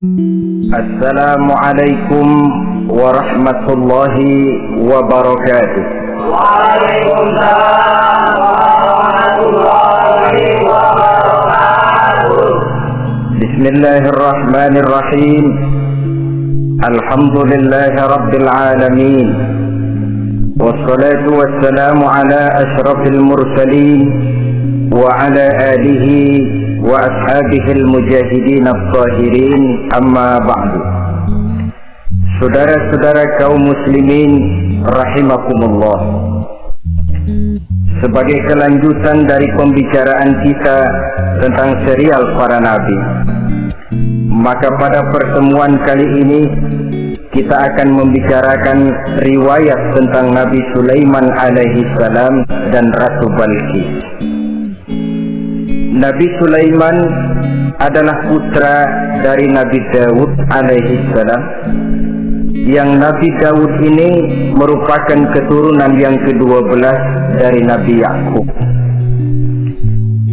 Assalamualaikum warahmatullahi wabarakatuh. Waalaikumsalam warahmatullahi wabarakatuh. Bismillahirrahmanirrahim. Alhamdulillahi rabbil alamin. Wassalatu wassalamu ala ashrafil mursalin wa ala alihi wa ashabihil mujahidin at-tahirin, amma ba'du. Saudara-saudara kaum muslimin rahimakumullah, sebagai kelanjutan dari pembicaraan kita tentang serial para nabi, maka pada pertemuan kali ini kita akan membicarakan riwayat tentang Nabi Sulaiman alaihi salam dan Ratu Balqis. Nabi Sulaiman adalah putra dari Nabi Daud alaihi salam, yang Nabi Daud ini merupakan keturunan yang ke-12 dari Nabi Yakub.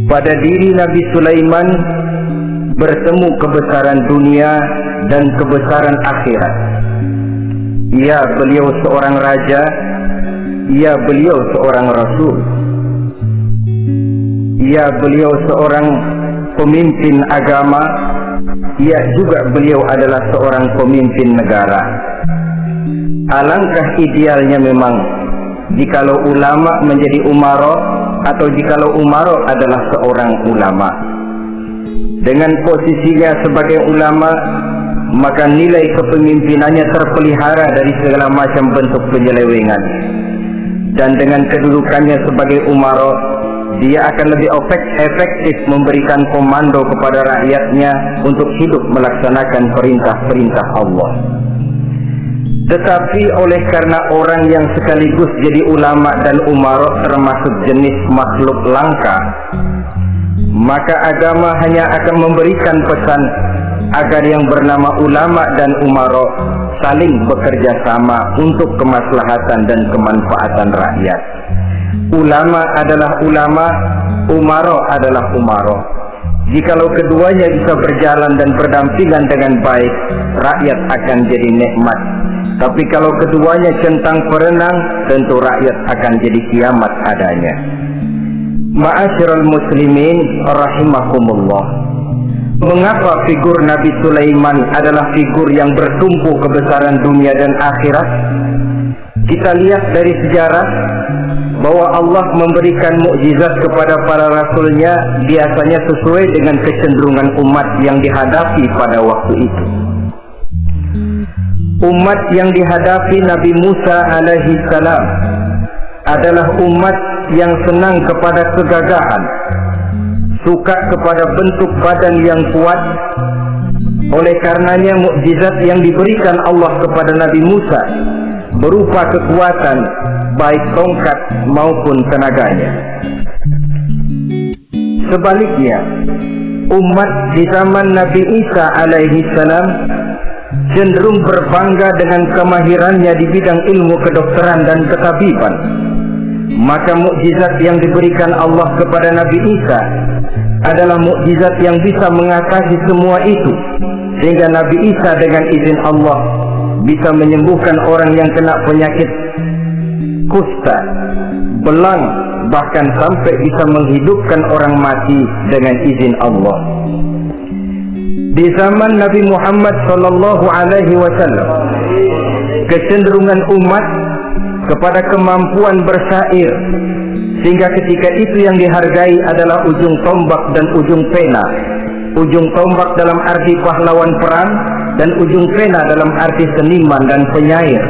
Pada diri Nabi Sulaiman bertemu kebesaran dunia dan kebesaran akhirat. Ya, beliau seorang raja, ya, beliau seorang rasul, ya, beliau seorang pemimpin agama, ya, juga beliau adalah seorang pemimpin negara. Alangkah idealnya memang jikalau ulama menjadi umaro, atau jikalau umaro adalah seorang ulama. Dengan posisinya sebagai ulama, maka nilai kepemimpinannya terpelihara dari segala macam bentuk penyelewengan. Dan dengan kedudukannya sebagai umaro, dia akan lebih efektif memberikan komando kepada rakyatnya untuk hidup melaksanakan perintah-perintah Allah. Tetapi oleh karena orang yang sekaligus jadi ulama dan umaro termasuk jenis makhluk langka, maka agama hanya akan memberikan pesan agar yang bernama ulama dan umaro saling bekerja sama untuk kemaslahatan dan kemanfaatan rakyat. Ulama adalah ulama, umaro adalah umaro. Jikalau keduanya bisa berjalan dan berdampingan dengan baik, rakyat akan jadi nikmat. Tapi kalau keduanya centang perenang, tentu rakyat akan jadi kiamat adanya. Ma'asyiral muslimin rahimakumullah, mengapa figur Nabi Sulaiman adalah figur yang bertumpu kebesaran dunia dan akhirat? Kita lihat dari sejarah bahwa Allah memberikan mukjizat kepada para rasulnya biasanya sesuai dengan kecenderungan umat yang dihadapi pada waktu itu. Umat yang dihadapi Nabi Musa alaihi salam adalah umat yang senang kepada kegagahan, suka kepada bentuk badan yang kuat. Oleh karenanya mukjizat yang diberikan Allah kepada Nabi Musa berupa kekuatan baik tongkat maupun tenaganya. Sebaliknya, umat di zaman Nabi Isa alaihi salam cenderung berbangga dengan kemahirannya di bidang ilmu kedokteran dan ketabiban. Maka mukjizat yang diberikan Allah kepada Nabi Isa adalah mukjizat yang bisa mengatasi semua itu, sehingga Nabi Isa dengan izin Allah bisa menyembuhkan orang yang kena penyakit kusta, belang, bahkan sampai bisa menghidupkan orang mati dengan izin Allah. Di zaman Nabi Muhammad SAW, kecenderungan umat kepada kemampuan bersyair, sehingga ketika itu yang dihargai adalah ujung tombak dan ujung pena. Ujung tombak dalam arti pahlawan perang, dan ujung pena dalam arti seniman dan penyair.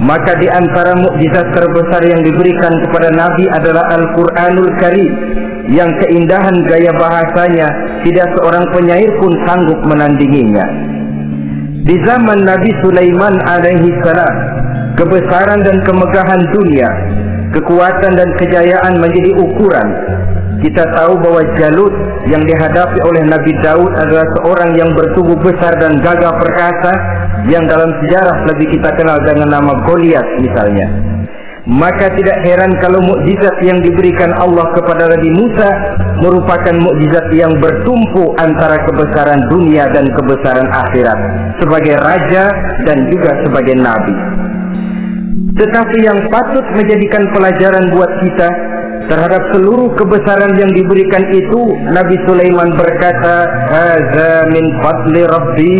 Maka di antara mukjizat terbesar yang diberikan kepada Nabi adalah Al-Quranul Karim, yang keindahan gaya bahasanya tidak seorang penyair pun sanggup menandinginya. Di zaman Nabi Sulaiman alaihi salam, kebesaran dan kemegahan dunia, kekuatan dan kejayaan menjadi ukuran. Kita tahu bahwa Jalut yang dihadapi oleh Nabi Daud adalah seorang yang bertubuh besar dan gagah perkasa, yang dalam sejarah lebih kita kenal dengan nama Goliat misalnya. Maka tidak heran kalau mukjizat yang diberikan Allah kepada Nabi Musa merupakan mukjizat yang bertumpu antara kebesaran dunia dan kebesaran akhirat, sebagai raja dan juga sebagai nabi. Tetapi yang patut menjadikan pelajaran buat kita terhadap seluruh kebesaran yang diberikan itu, Nabi Sulaiman berkata, "Hadza min fadli Rabbi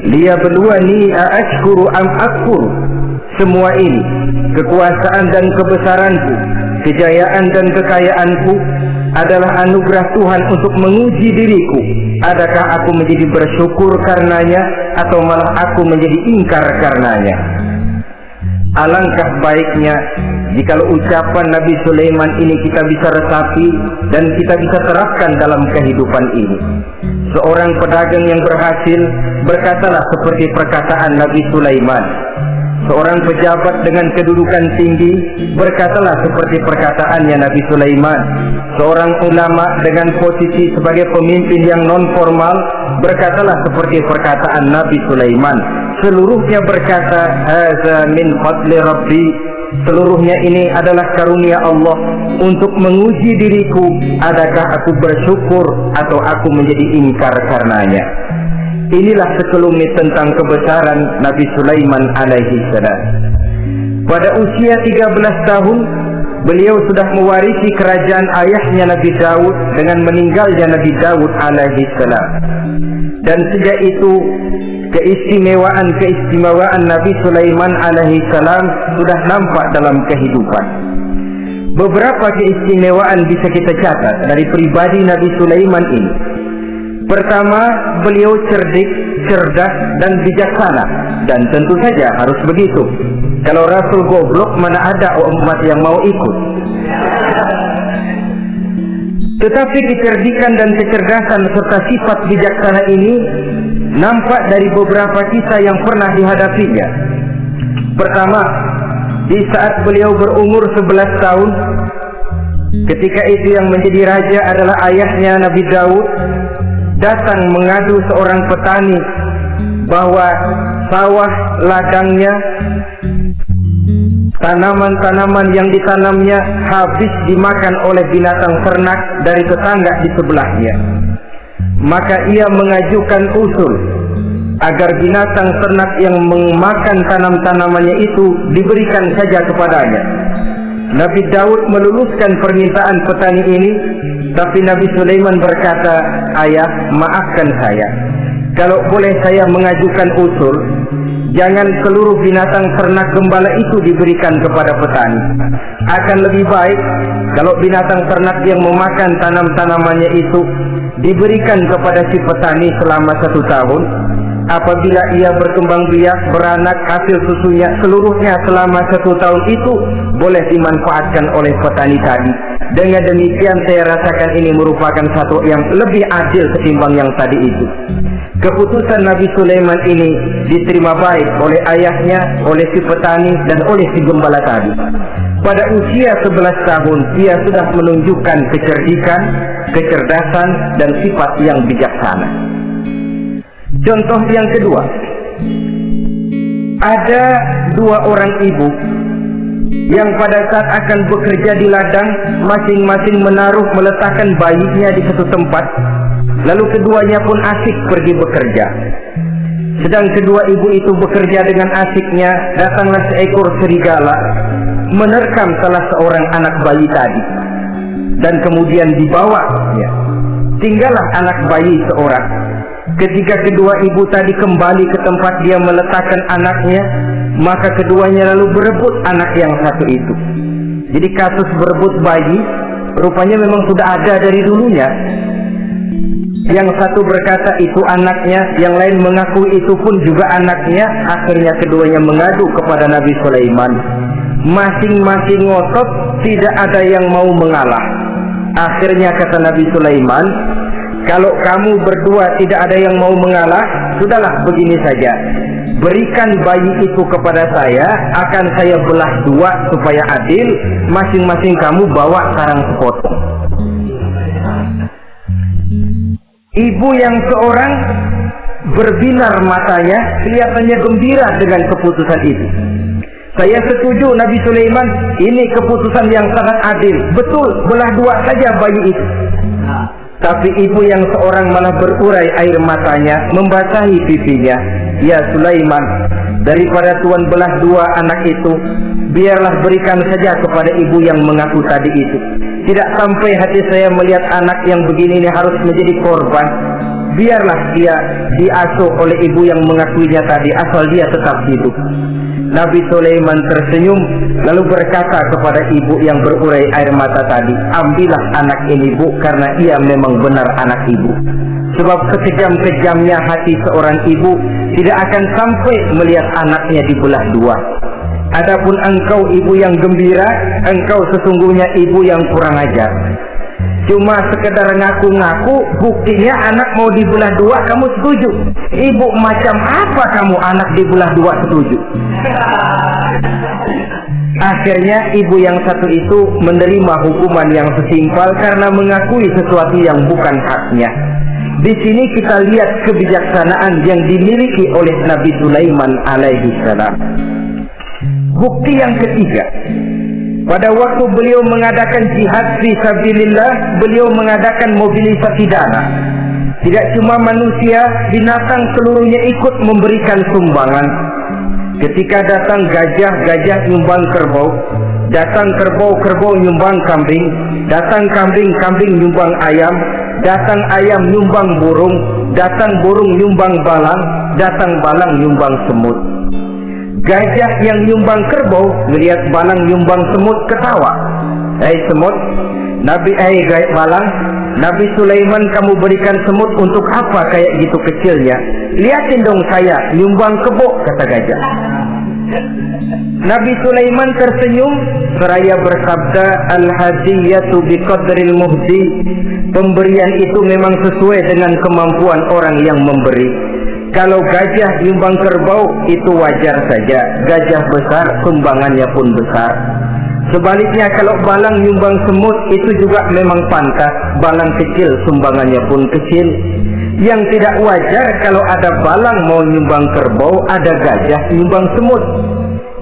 liyabluwani aashkuru am akfur." Semua ini, kekuasaan dan kebesaranku, kejayaan dan kekayaanku, adalah anugerah Tuhan untuk menguji diriku. Adakah aku menjadi bersyukur karenanya, atau malah aku menjadi ingkar karenanya? Alangkah baiknya jikalau ucapan Nabi Sulaiman ini kita bisa resapi dan kita bisa terapkan dalam kehidupan ini. Seorang pedagang yang berhasil berkatalah seperti perkataan Nabi Sulaiman. Seorang pejabat dengan kedudukan tinggi berkatalah seperti perkataannya Nabi Sulaiman. Seorang ulama dengan posisi sebagai pemimpin yang non formal berkatalah seperti perkataan Nabi Sulaiman. Seluruhnya berkata, "Hadza min fadli Rabbi." Seluruhnya ini adalah karunia Allah untuk menguji diriku, adakah aku bersyukur atau aku menjadi ingkar karenanya. Inilah sekelumit tentang kebesaran Nabi Sulaiman alaihi salam. Pada usia 13 tahun, beliau sudah mewarisi kerajaan ayahnya Nabi Daud dengan meninggalnya Nabi Daud alaihi salam. Dan sejak itu, keistimewaan Nabi Sulaiman alaihi salam sudah nampak dalam kehidupan. Beberapa keistimewaan bisa kita catat dari pribadi Nabi Sulaiman ini. Pertama, beliau cerdik, cerdas, dan bijaksana. Dan tentu saja harus begitu. Kalau Rasul goblok, mana ada umat yang mau ikut. Tetapi kecerdikan dan kecerdasan serta sifat bijaksana ini nampak dari beberapa kisah yang pernah dihadapinya. Pertama, di saat beliau berumur 11 tahun, ketika itu yang menjadi raja adalah ayahnya Nabi Daud, datang mengadu seorang petani bahwa sawah ladangnya, tanaman-tanaman yang ditanamnya habis dimakan oleh binatang ternak dari tetangga di sebelahnya. Maka ia mengajukan usul agar binatang ternak yang memakan tanam-tanamannya itu diberikan saja kepadanya. Nabi Daud meluluskan permintaan petani ini, tapi Nabi Sulaiman berkata, "Ayah, maafkan saya. Kalau boleh saya mengajukan usul, jangan seluruh binatang ternak gembala itu diberikan kepada petani. Akan lebih baik kalau binatang ternak yang memakan tanam-tanamannya itu diberikan kepada si petani selama 1 tahun. Apabila ia berkembang biak, beranak, hasil susunya seluruhnya selama 1 tahun itu boleh dimanfaatkan oleh petani tadi. Dengan demikian saya rasakan ini merupakan satu yang lebih adil ketimbang yang tadi itu." Keputusan Nabi Sulaiman ini diterima baik oleh ayahnya, oleh si petani, dan oleh si gembala tadi. Pada usia 11 tahun, ia sudah menunjukkan kecerdikan, kecerdasan, dan sifat yang bijaksana. Contoh yang kedua, ada 2 orang ibu yang pada saat akan bekerja di ladang, masing-masing meletakkan bayinya di satu tempat, lalu keduanya pun asik pergi bekerja. Sedang kedua ibu itu bekerja dengan asiknya, datanglah seekor serigala menerkam salah seorang anak bayi tadi, dan kemudian dibawa. Tinggallah anak bayi seorang. Ketika kedua ibu tadi kembali ke tempat dia meletakkan anaknya, maka keduanya lalu berebut anak yang satu itu. Jadi kasus berebut bayi rupanya memang sudah ada dari dulunya. Yang satu berkata itu anaknya, yang lain mengaku itu pun juga anaknya. Akhirnya keduanya mengadu kepada Nabi Sulaiman. Masing-masing ngotot, tidak ada yang mau mengalah. Akhirnya kata Nabi Sulaiman, "Kalau kamu berdua tidak ada yang mau mengalah, sudahlah begini saja. Berikan bayi itu kepada saya, akan saya belah 2 supaya adil. Masing-masing kamu bawa sarang sepotong." Ibu yang seorang berbinar matanya, kelihatannya gembira dengan keputusan itu. Saya setuju Nabi Sulaiman, ini keputusan yang sangat adil. Betul, belah dua saja bayi itu. Tapi ibu yang seorang malah berurai air matanya, membasahi pipinya. Ya Sulaiman, daripada Tuhan belah dua anak itu, biarlah berikan saja kepada ibu yang mengaku tadi itu. Tidak sampai hati saya melihat anak yang begini ini harus menjadi korban. Biarlah dia diasuh oleh ibu yang mengakuinya tadi, asal dia tetap hidup. Nabi Sulaiman tersenyum lalu berkata kepada ibu yang berurai air mata tadi, ambillah anak ini bu, karena ia memang benar anak ibu. Sebab sekejam-kejamnya hati seorang ibu tidak akan sampai melihat anaknya dibelah dua. Adapun engkau ibu yang gembira, engkau sesungguhnya ibu yang kurang ajar. Cuma sekedar ngaku-ngaku, buktinya anak mau dibelah dua kamu setuju. Ibu macam apa kamu anak dibelah dua setuju? Akhirnya ibu yang satu itu menerima hukuman yang setimpal karena mengakui sesuatu yang bukan haknya. Di sini kita lihat kebijaksanaan yang dimiliki oleh Nabi Sulaiman alaihi salam. Bukti yang ketiga, pada waktu beliau mengadakan jihad fisabilillah, beliau mengadakan mobilisasi dana. Tidak cuma manusia, binatang seluruhnya ikut memberikan sumbangan. Ketika datang gajah, gajah nyumbang kerbau. Datang kerbau, kerbau nyumbang kambing. Datang kambing, kambing nyumbang ayam. Datang ayam nyumbang burung. Datang burung nyumbang balang. Datang balang nyumbang semut. Gajah yang nyumbang kerbau melihat balang nyumbang semut ketawa. Semut, balang, Nabi Sulaiman kamu berikan semut untuk apa kayak gitu kecilnya? Lihatin dong saya nyumbang kebo, kata gajah. Nabi Sulaiman tersenyum seraya bersabda, al-hadiyatu biqadril muhdi. Pemberian itu memang sesuai dengan kemampuan orang yang memberi. Kalau gajah nyumbang kerbau itu wajar saja, gajah besar sumbangannya pun besar. Sebaliknya kalau balang nyumbang semut itu juga memang pantas, balang kecil sumbangannya pun kecil. Yang tidak wajar kalau ada balang mau nyumbang kerbau, ada gajah nyumbang semut.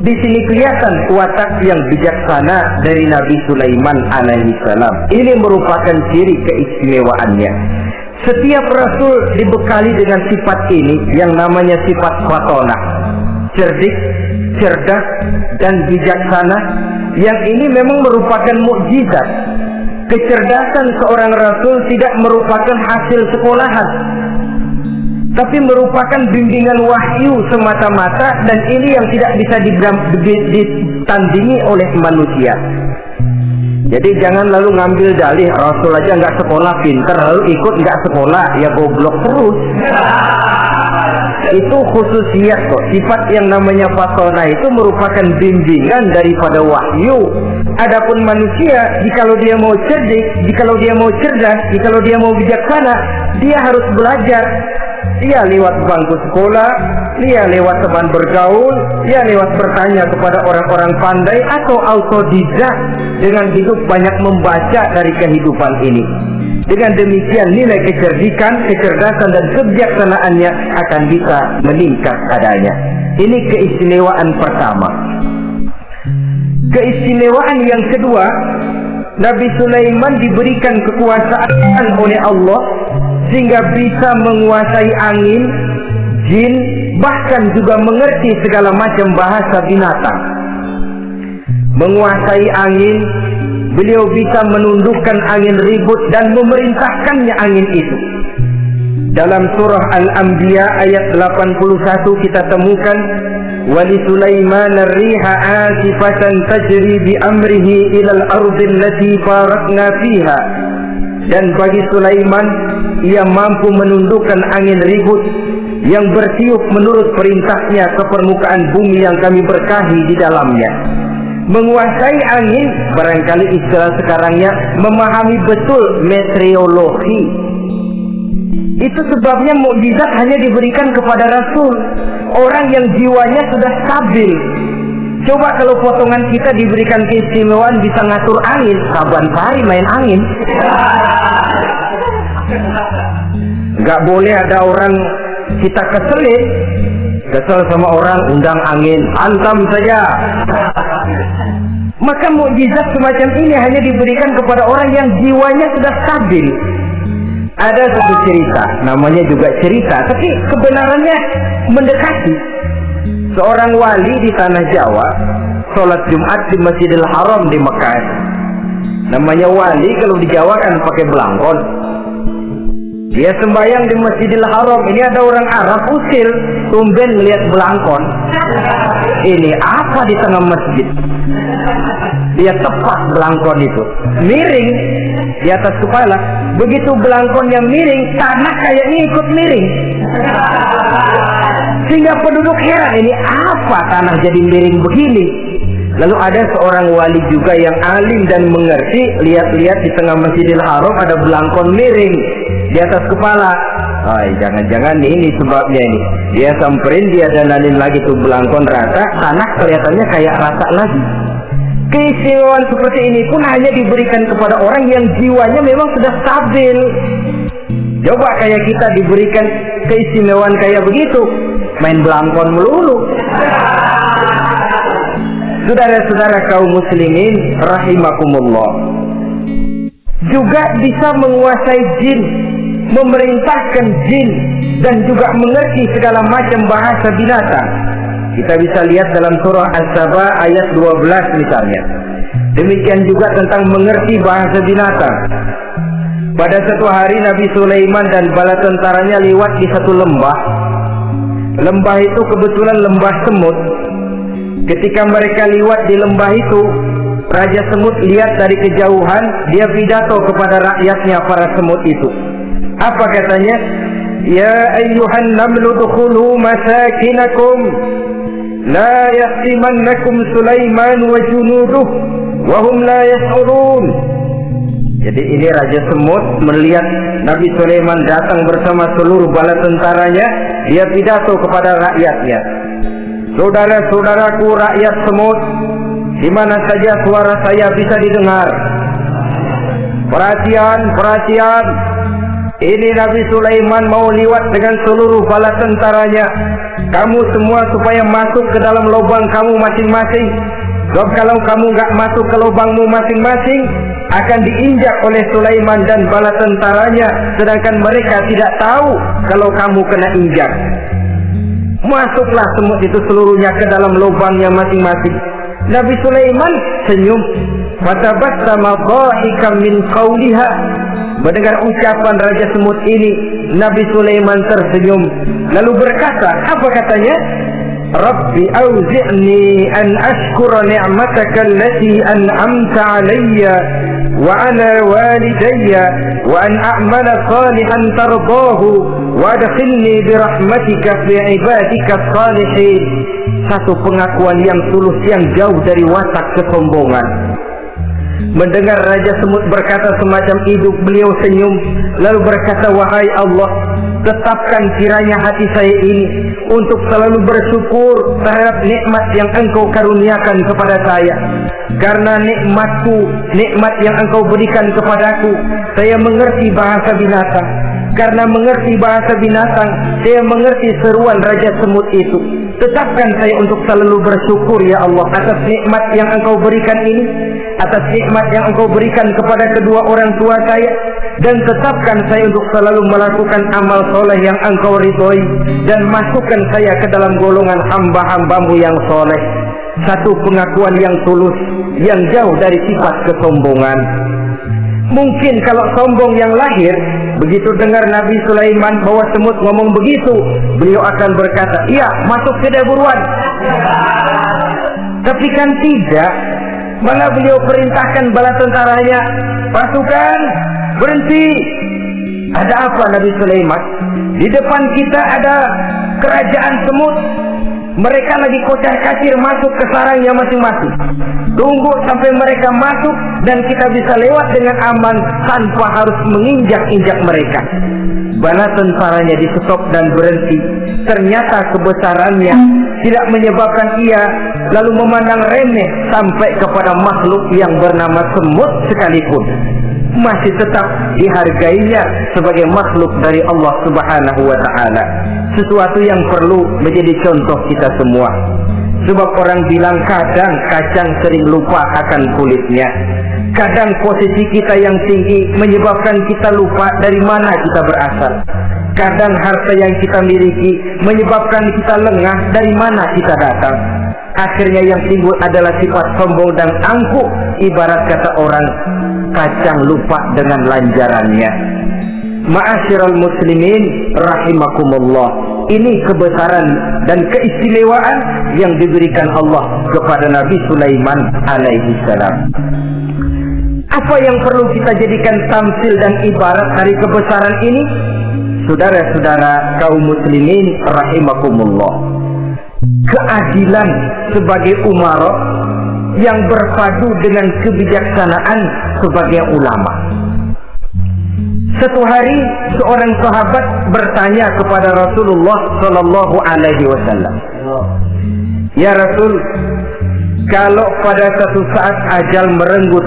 Di sini kelihatan watak yang bijaksana dari Nabi Sulaiman alaihi salam. Ini merupakan ciri keistimewaannya. Setiap rasul dibekali dengan sifat ini yang namanya sifat fatona, cerdik, cerdas, dan bijaksana. Yang ini memang merupakan mukjizat. Kecerdasan seorang rasul tidak merupakan hasil sekolahan, tapi merupakan bimbingan wahyu semata-mata, dan ini yang tidak bisa ditandingi oleh manusia. Jadi jangan lalu ngambil dalih Rasul aja nggak sekolah pinter, lalu ikut nggak sekolah, ya goblok terus. Itu khususiyat kok. Sifat yang namanya fasona itu merupakan bimbingan daripada wahyu. Adapun manusia, jikalau dia mau cerdik, jikalau dia mau cerdas, jikalau dia mau bijaksana, dia harus belajar. Dia lewat bangku sekolah, dia lewat teman bergaul, dia lewat bertanya kepada orang-orang pandai, atau autodidak dengan hidup banyak membaca dari kehidupan ini. Dengan demikian nilai kecerdikan, kecerdasan dan kebijaksanaannya akan bisa meningkat adanya. Ini keistimewaan pertama. Keistimewaan yang kedua, Nabi Sulaiman diberikan kekuasaan oleh Allah sehingga bisa menguasai angin, jin, bahkan juga mengerti segala macam bahasa binatang. Menguasai angin, beliau bisa menundukkan angin ribut dan memerintahkannya angin itu. Dalam surah Al-Anbiya ayat 81 kita temukan, wali Sulaiman ar-riha asifatan tajri bi amrihi ila al-ardi allati barakna fiha. Dan bagi Sulaiman, ia mampu menundukkan angin ribut yang bertiup menurut perintahnya ke permukaan bumi yang kami berkahi di dalamnya. Menguasai angin, barangkali istilah sekarangnya, memahami betul meteorologi. Itu sebabnya mukjizat hanya diberikan kepada Rasul, orang yang jiwanya sudah stabil. Coba kalau potongan kita diberikan keistimewaan bisa ngatur angin, saban sehari main angin. Gak boleh ada orang kita kesel sama orang, undang angin, hantam saja. Maka mukjizat semacam ini hanya diberikan kepada orang yang jiwanya sudah stabil. Ada satu cerita, namanya juga cerita, tapi kebenarannya mendekati. Seorang wali di tanah Jawa sholat Jumat di Masjidil Haram di Mekah. Namanya wali kalau di Jawa kan pakai belangkon. Dia sembahyang di Masjidil Haram. Ini ada orang Arab usil, tumben melihat belangkon. Ini apa di tengah masjid? Dia tepat belangkon itu, miring di atas kepala. Begitu belangkonnya miring, tanah kayaknya ikut miring. Sehingga penduduk heran, ini apa tanah jadi miring begini? Lalu ada seorang wali juga yang alim dan mengerti, lihat-lihat di tengah Masjidil Haram ada belangkon miring di atas kepala. Jangan-jangan ini sebabnya ini. Dia samperin, dia dandanin lagi tuh belangkon rata, tanah kelihatannya kayak rata lagi. Keistimewaan seperti ini pun hanya diberikan kepada orang yang jiwanya memang sudah stabil. Coba kayak kita diberikan keistimewaan kayak begitu, main belangkon melulu. Saudara-saudara kaum muslimin rahimakumullah, juga bisa menguasai jin, memerintahkan jin, dan juga mengerti segala macam bahasa binatang. Kita bisa lihat dalam surah As-Saba ayat 12 misalnya. Demikian juga tentang mengerti bahasa binatang. Pada satu hari Nabi Sulaiman dan bala tentaranya lewat di satu lembah. Lembah itu kebetulan lembah semut. Ketika mereka lewat di lembah itu, Raja Semut lihat dari kejauhan, dia pidato kepada rakyatnya para semut itu. Apa katanya? Ya ayyuhan namlu dukhulu masakinakum la yahtimannakum Sulaiman wa junuduh wa hum la yash'urun. Jadi ini Raja Semut melihat Nabi Sulaiman datang bersama seluruh bala tentaranya, dia pidato kepada rakyatnya. Saudara-saudaraku rakyat semut, di mana saja suara saya bisa didengar. Perhatian, perhatian. Ini Nabi Sulaiman mau lewat dengan seluruh bala tentaranya. Kamu semua supaya masuk ke dalam lubang kamu masing-masing. Sebab kalau kamu nggak masuk ke lubangmu masing-masing, akan diinjak oleh Sulaiman dan bala tentaranya, sedangkan mereka tidak tahu kalau kamu kena injak. Masuklah semut itu seluruhnya ke dalam lubangnya masing-masing. Nabi Sulaiman senyum. Fatabassama dhahikan min qawliha. Mendengar ucapan Raja Semut ini, Nabi Sulaiman tersenyum. Lalu berkata, apa katanya? Rabbi auzi'ni an ashkura ni'mataka allati an'amta alayya wa ala walidayya wa an a'mala salihan tardahu wa adkhilni birahmatika fi ibadika salihin. Satu pengakuan yang tulus yang jauh dari watak kesombongan. Mendengar Raja Semut berkata semacam itu, beliau senyum lalu berkata, wahai Allah, tetapkan kiranya hati saya ini untuk selalu bersyukur terhadap nikmat yang Engkau karuniakan kepada saya. Karena nikmatku, nikmat yang Engkau berikan kepadaku, saya mengerti bahasa binatang. Karena mengerti bahasa binatang, saya mengerti seruan Raja Semut itu. Tetapkan saya untuk selalu bersyukur ya Allah atas nikmat yang Engkau berikan ini, atas nikmat yang Engkau berikan kepada kedua orang tua saya, dan tetapkan saya untuk selalu melakukan amal soleh yang Engkau ridhoi, dan masukkan saya ke dalam golongan hamba-hambamu yang soleh. Satu pengakuan yang tulus, yang jauh dari sifat kesombongan. Mungkin kalau sombong yang lahir, begitu dengar Nabi Sulaiman bahwa semut ngomong begitu, beliau akan berkata, iya, masuk saja buruan. Tapi kan tidak. Malah beliau perintahkan bala tentaranya, pasukan berhenti. Ada apa Nabi Sulaiman? Di depan kita ada kerajaan semut. Mereka lagi kocar-kacir masuk ke sarangnya masing-masing. Tunggu sampai mereka masuk dan kita bisa lewat dengan aman tanpa harus menginjak-injak mereka. Bala tentaranya di stop dan berhenti. Ternyata kebesarannya tidak menyebabkan ia lalu memandang remeh sampai kepada makhluk yang bernama semut sekalipun. Masih tetap dihargainya sebagai makhluk dari Allah Subhanahu wa ta'ala. Sesuatu yang perlu menjadi contoh kita semua. Sebab orang bilang kadang kacang sering lupa akan kulitnya. Kadang posisi kita yang tinggi menyebabkan kita lupa dari mana kita berasal. Kadang harta yang kita miliki menyebabkan kita lengah dari mana kita datang. Akhirnya yang timbul adalah sifat sombong dan angkuh. Ibarat kata orang, kacang lupa dengan lanjarannya. Ma'asyiral muslimin rahimakumullah. Ini kebesaran dan keistimewaan yang diberikan Allah kepada Nabi Sulaiman alaihi salam. Apa yang perlu kita jadikan tamsil dan ibarat dari kebesaran ini? Saudara-saudara kaum muslimin rahimakumullah, keadilan sebagai umara yang berpadu dengan kebijaksanaan sebagai ulama. Satu hari seorang sahabat bertanya kepada Rasulullah sallallahu alaihi wasallam, "Ya Rasul, kalau pada satu saat ajal merenggut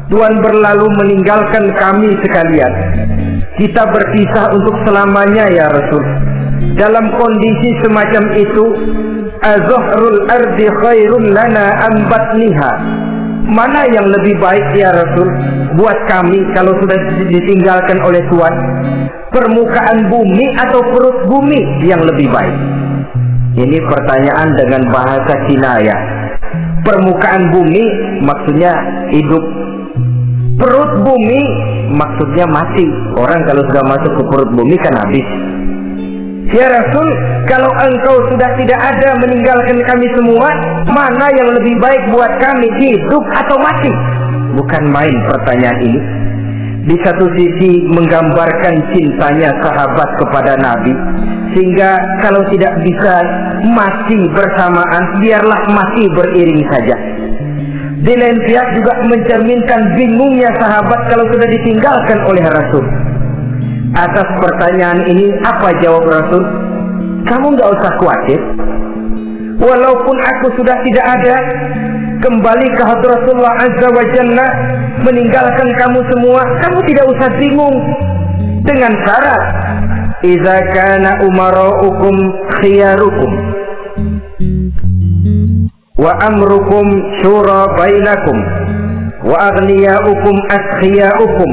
Tuhan berlalu meninggalkan kami sekalian, kita berpisah untuk selamanya ya Rasul. Dalam kondisi semacam itu, azuhrul ardi khairun lana am batniha? Mana yang lebih baik ya Rasul buat kami kalau sudah ditinggalkan oleh Tuhan? Permukaan bumi atau perut bumi yang lebih baik?" Ini pertanyaan dengan bahasa kinayah. Permukaan bumi maksudnya hidup. Perut bumi maksudnya mati. Orang kalau sudah masuk ke perut bumi kan habis. "Ya Rasul, kalau engkau sudah tidak ada meninggalkan kami semua, mana yang lebih baik buat kami, hidup atau mati?" Bukan main pertanyaan ini. Di satu sisi menggambarkan cintanya sahabat kepada Nabi, sehingga kalau tidak bisa mati bersamaan, biarlah mati beriring saja. Di lain pihak juga mencerminkan bingungnya sahabat kalau sudah ditinggalkan oleh Rasul. Atas pertanyaan ini apa jawab Rasul? "Kamu nggak usah khawatir. Walaupun aku sudah tidak ada, kembali ke Hadratullah Azza wa Jalla, meninggalkan kamu semua, kamu tidak usah bingung. Dengan syarat, idza kana umara'ukum khiyarukum wa amrukum syura bainakum wa aghniyaukum askhiyaukum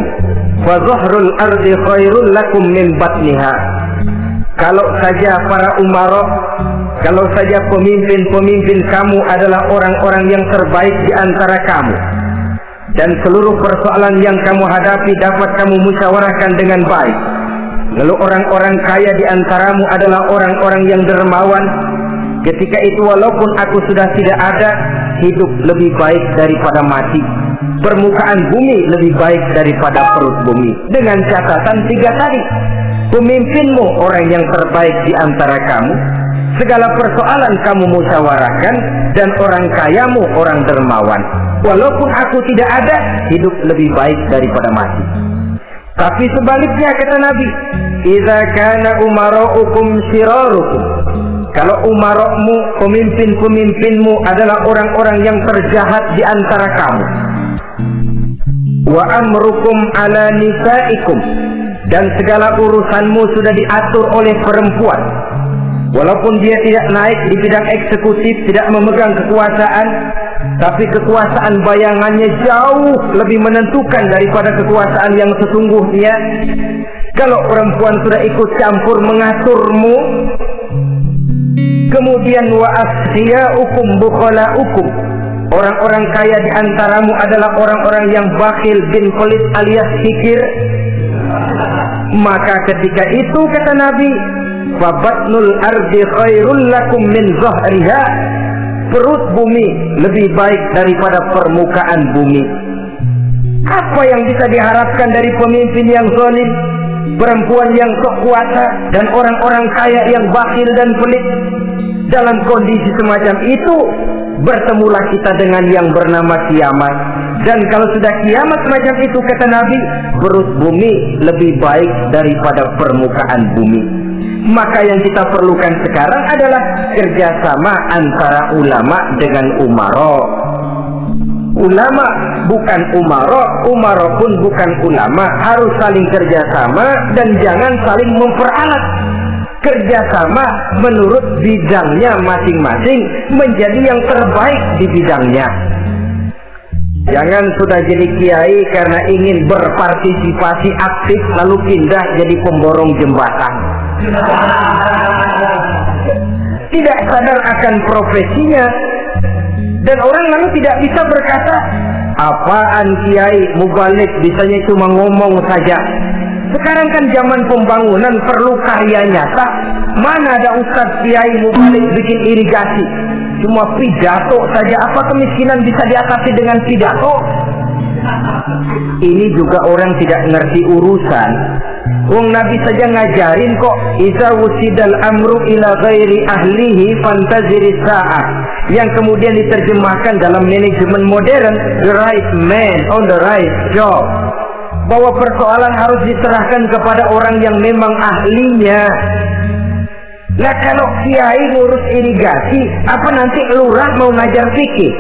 wa zahrul ardi khairul lakum min batniha." Kalau saja para umara, kalau saja pemimpin-pemimpin kamu adalah orang-orang yang terbaik di antara kamu, dan seluruh persoalan yang kamu hadapi dapat kamu musyawarahkan dengan baik, lalu orang-orang kaya di antaramu adalah orang-orang yang dermawan, ketika itu walaupun aku sudah tidak ada, hidup lebih baik daripada mati. Permukaan bumi lebih baik daripada perut bumi. Dengan catatan 3 tadi. Pemimpinmu orang yang terbaik di antara kamu, segala persoalan kamu musyawarahkan, dan orang kayamu orang dermawan. Walaupun aku tidak ada, hidup lebih baik daripada mati. Tapi sebaliknya kata Nabi, idza kana umara'ukum syirarukum. Kalau umara'mu, pemimpin-pemimpinmu adalah orang-orang yang terjahat di antara kamu. Wa amrukum ala nisaikum, dan segala urusanmu sudah diatur oleh perempuan. Walaupun dia tidak naik di bidang eksekutif, tidak memegang kekuasaan, tapi kekuasaan bayangannya jauh lebih menentukan daripada kekuasaan yang sesungguhnya. Kalau perempuan sudah ikut campur mengaturmu, kemudian wa askhiyaukum bukhalaukum, orang-orang kaya di antaramu adalah orang-orang yang bakhil bin pelit alias kikir, maka ketika itu kata Nabi, fabatnul ardi khairul lakum min zahriha, perut bumi lebih baik daripada permukaan bumi. Apa yang bisa diharapkan dari pemimpin yang zalim, perempuan yang sok kuasa, dan orang-orang kaya yang bakhil dan pelit? Dalam kondisi semacam itu, bertemulah kita dengan yang bernama kiamat. Dan kalau sudah kiamat semacam itu kata Nabi, perut bumi lebih baik daripada permukaan bumi. Maka yang kita perlukan sekarang adalah kerjasama antara ulama dengan umaro. Ulama bukan umaro, umaro pun bukan ulama. Harus saling kerjasama dan jangan saling memperalat. Kerjasama menurut bidangnya masing-masing menjadi yang terbaik di bidangnya. Jangan sudah jadi kiai karena ingin berpartisipasi aktif lalu pindah jadi pemborong jembatan. Tidak sadar akan profesinya. Dan orang lalu tidak bisa berkata, apaan kiai mubalik bisanya cuma ngomong saja. Sekarang kan zaman pembangunan perlu karya nyata. Mana ada ustadz kiai mubalik bikin irigasi, cuma pidato saja. Apa kemiskinan bisa diatasi dengan pidato? Ini juga orang tidak ngerti urusan. Wong Nabi saja ngajarin kok, iza wusidal amru ila ghairi ahlihi fantaziri sa'ah, yang kemudian diterjemahkan dalam manajemen modern, the right man on the right job, bahwa persoalan harus diserahkan kepada orang yang memang ahlinya. Nah kalau kiai ngurus irigasi, apa nanti lurah mau ngajar fikih?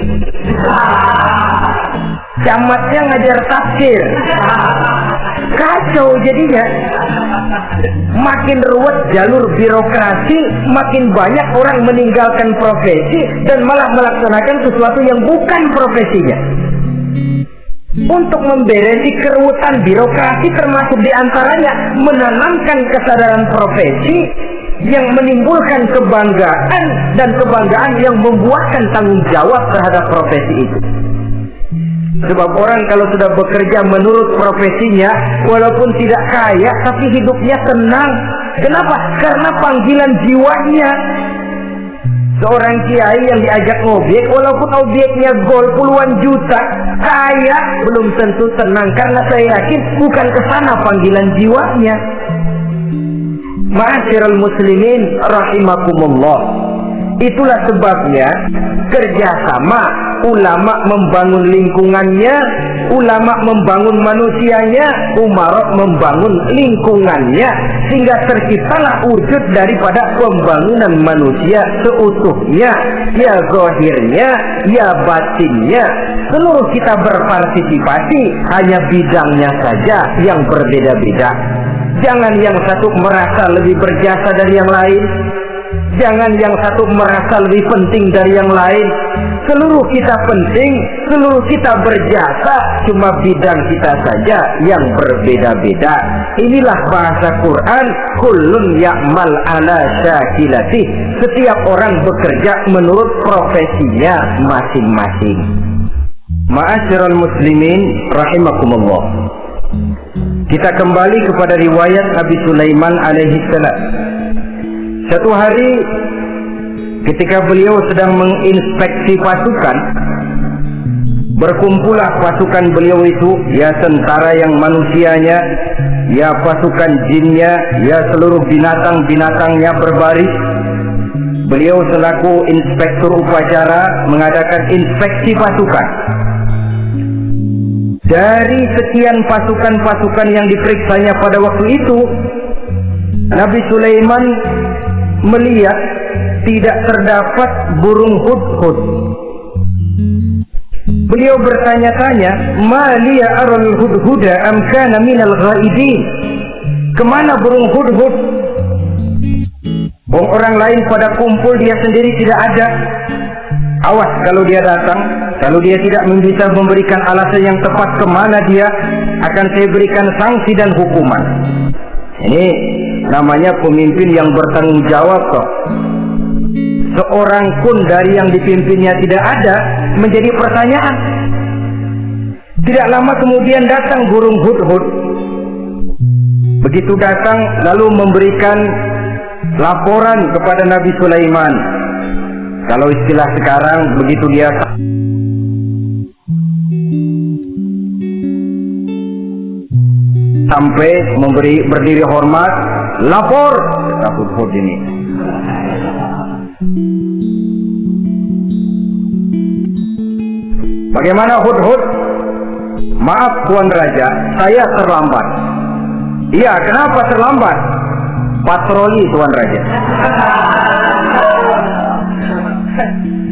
Camatnya ngajar tafsir. Kacau jadinya. Makin ruwet jalur birokrasi, makin banyak orang meninggalkan profesi dan malah melaksanakan sesuatu yang bukan profesinya. Untuk memberesi keruwetan birokrasi termasuk diantaranya menanamkan kesadaran profesi yang menimbulkan kebanggaan dan kebanggaan yang membuahkan tanggung jawab terhadap profesi itu. Sebab orang kalau sudah bekerja menurut profesinya, walaupun tidak kaya tapi hidupnya tenang. Kenapa? Karena panggilan jiwanya. Seorang kiai yang diajak ngobek, walaupun objeknya gol puluhan juta, kaya belum tentu tenang, karena saya yakin bukan ke sana panggilan jiwanya. Ma'asyiral muslimin rahimakumullah. Itulah sebabnya kerjasama ulama membangun lingkungannya, ulama membangun manusianya, umara membangun lingkungannya, sehingga terciptalah wujud daripada pembangunan manusia seutuhnya, ya zahirnya, ya batinnya. Seluruh kita berpartisipasi, hanya bidangnya saja yang berbeda-beda. Jangan yang satu merasa lebih berjasa dari yang lain. Jangan yang satu merasa lebih penting dari yang lain. Seluruh kita penting, seluruh kita berjasa, cuma bidang kita saja yang berbeda-beda. Inilah bahasa Quran, kullun ya'mal ala syakilati. Setiap orang bekerja menurut profesinya masing-masing. Ma'asyiral muslimin rahimakumullah. Kita kembali kepada riwayat Nabi Sulaiman alaihi salam. Satu hari ketika beliau sedang menginspeksi pasukan, berkumpullah pasukan beliau itu, ya tentara yang manusianya, ya pasukan jinnya, ya seluruh binatang-binatangnya berbaris. Beliau selaku inspektur upacara mengadakan inspeksi pasukan. Dari sekian pasukan-pasukan yang diperiksanya pada waktu itu, Nabi Sulaiman melihat tidak terdapat burung hudhud. Beliau bertanya-tanya, "Ma liya aral hudhuda am kana minal ghaibin?" Kemana burung hudhud? Orang lain pada kumpul, dia sendiri tidak ada. Awas kalau dia datang, kalau dia tidak bisa memberikan alasan yang tepat kemana dia, akan saya berikan sanksi dan hukuman. Ini namanya pemimpin yang bertanggung jawab kok. Seorang pun dari yang dipimpinnya tidak ada, menjadi pertanyaan. Tidak lama kemudian datang burung hudhud. Begitu datang lalu memberikan laporan kepada Nabi Sulaiman. Kalau istilah sekarang, begitu dia sampai berdiri hormat, lapor kata hudhud ini. Bagaimana hudhud? Maaf Tuan Raja, saya terlambat. Iya, kenapa terlambat? patroli Tuan Raja.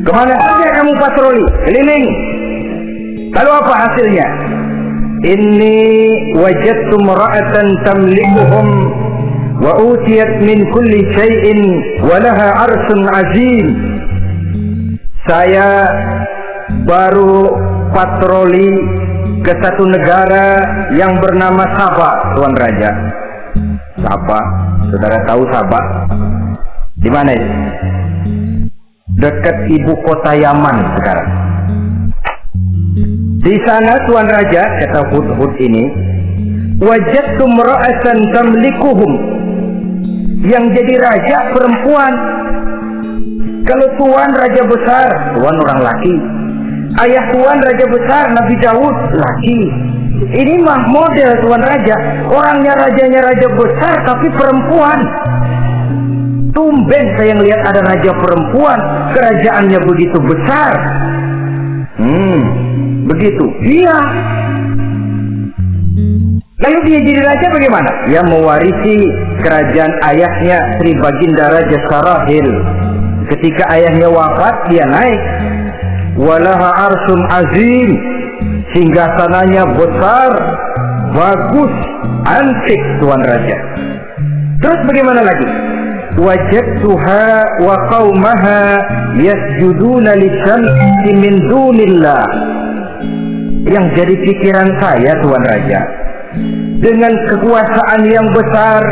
Kemana saja kamu patroli, keliling. Lalu apa hasilnya? Inni wajadtu imra'atan tamlikuhum wa utiyat min kulli syai'in wa laha arsun azim. Saya baru patroli ke satu negara yang bernama Sabah, Tuan Raja. Sabah, saudara tahu Sabah? Di mana itu? Dekat ibu kota Yaman sekarang. Di sana Tuan Raja, kata Hudhud ini, wajadtu imra'atan tamlikuhum. Yang jadi raja perempuan. Kalau Tuan raja besar, Tuan orang laki. Ayah Tuan raja besar Nabi Daud laki. Ini mah model Tuan Raja. Orangnya rajanya raja besar tapi perempuan. Tumben saya lihat ada raja perempuan, kerajaannya begitu besar. Begitu. Iya. Lalu dia jadi raja bagaimana? Dia mewarisi kerajaan ayahnya Sri Baginda Raja Sarahil. Ketika ayahnya wafat, dia naik. Walaha arsun azim, singgasananya besar, bagus, antik Tuan Raja. Terus bagaimana lagi? Wajadtuha wa qaumaha yasjuduna lisyamsi min dunillah. Yang jadi pikiran saya Tuan Raja, dengan kekuasaan yang besar,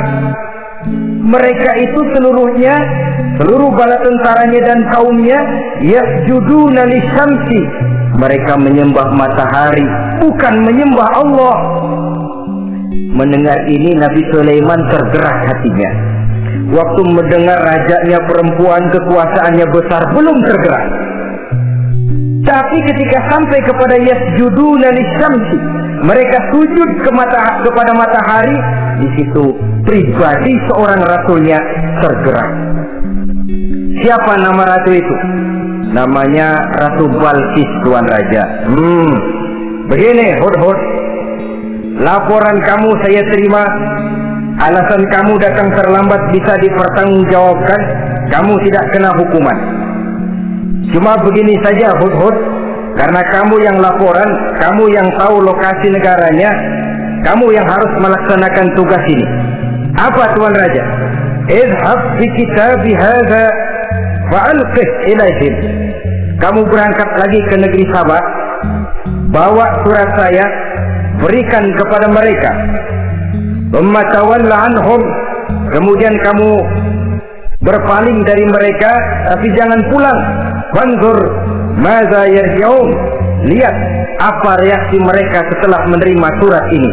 mereka itu seluruhnya, seluruh bala tentaranya dan kaumnya, yasjuduna lisyamsi, mereka menyembah matahari, bukan menyembah Allah. Mendengar ini Nabi Sulaiman tergerak hatinya. Waktu mendengar rajanya perempuan, kekuasaannya besar, belum tergerak. Tapi ketika sampai kepada yasjuduna lisyamsi, mereka sujud kepada matahari, di situ pribadi seorang rasulnya tergerak. Siapa nama ratu itu? Namanya Ratu Balqis Tuan Raja. Begini Hudhud, laporan kamu saya terima. Alasan kamu datang terlambat bisa dipertanggungjawabkan. Kamu tidak kena hukuman. Cuma begini saja Hudhud, karena kamu yang laporan, kamu yang tahu lokasi negaranya, kamu yang harus melaksanakan tugas ini. Apa Tuan Raja? Idhab bi kitabi hadza fa'alqih ilaihim. Kamu berangkat lagi ke negeri Sabah, bawa surat saya, berikan kepada mereka. Tawalla anhum, kemudian kamu berpaling dari mereka, tapi jangan pulang. Fanzur madza yarji'un, lihat apa reaksi mereka setelah menerima surat ini.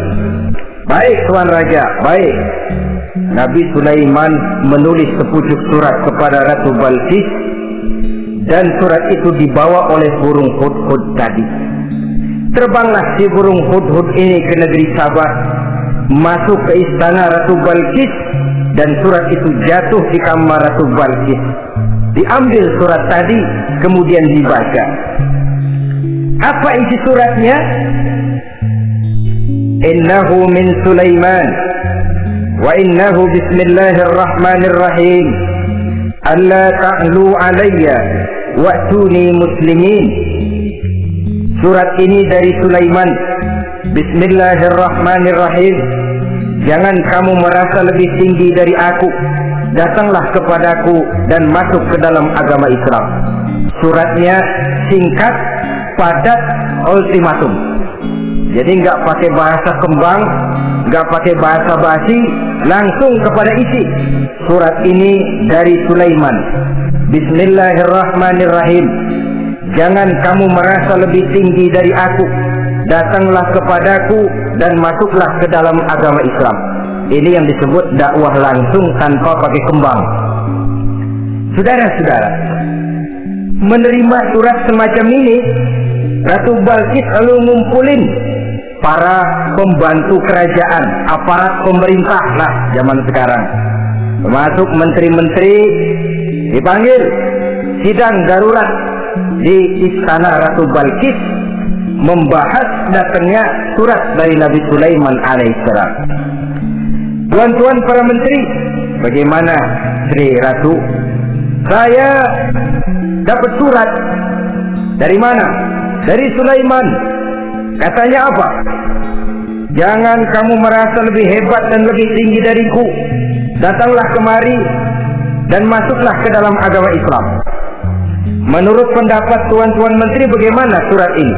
Baik Tuan Raja, baik. Nabi Sulaiman menulis sepucuk surat kepada Ratu Balqis, dan surat itu dibawa oleh burung Hudhud tadi. Terbanglah si burung Hudhud ini ke negeri Sabah, masuk ke istana Ratu Balqis, dan surat itu jatuh di kamar Ratu Balqis. Diambil surat tadi, kemudian dibaca. Apa isi suratnya? Innahu min Sulaiman wa innahu bismillahirrahmanirrahim. Alla ta'lu alayya wa'tuni muslimin. Surat ini dari Sulaiman. Bismillahirrahmanirrahim. Jangan kamu merasa lebih tinggi dari aku. Datanglah kepadaku dan masuk ke dalam agama Islam. Suratnya singkat, padat, ultimatum. Jadi nggak pakai bahasa kembang, nggak pakai bahasa basi, langsung kepada isi. Surat ini dari Sulaiman. Bismillahirrahmanirrahim. Jangan kamu merasa lebih tinggi dari aku. Datanglah kepadaku dan masuklah ke dalam agama Islam. Ini yang disebut dakwah langsung tanpa pakai kembang. Saudara-saudara, menerima surat semacam ini, Ratu Balqis lalu ngumpulin para pembantu kerajaan, aparat pemerintah lah zaman sekarang, termasuk menteri-menteri, dipanggil sidang darurat di istana Ratu Balqis, membahas datangnya surat dari Nabi Sulaiman alaihissalam. Tuan-tuan para menteri, bagaimana Sri Ratu? Saya dapat surat. Dari mana? Dari Sulaiman. Katanya apa? Jangan kamu merasa lebih hebat dan lebih tinggi dariku. Datanglah kemari dan masuklah ke dalam agama Islam. Menurut pendapat tuan-tuan menteri, bagaimana surat ini?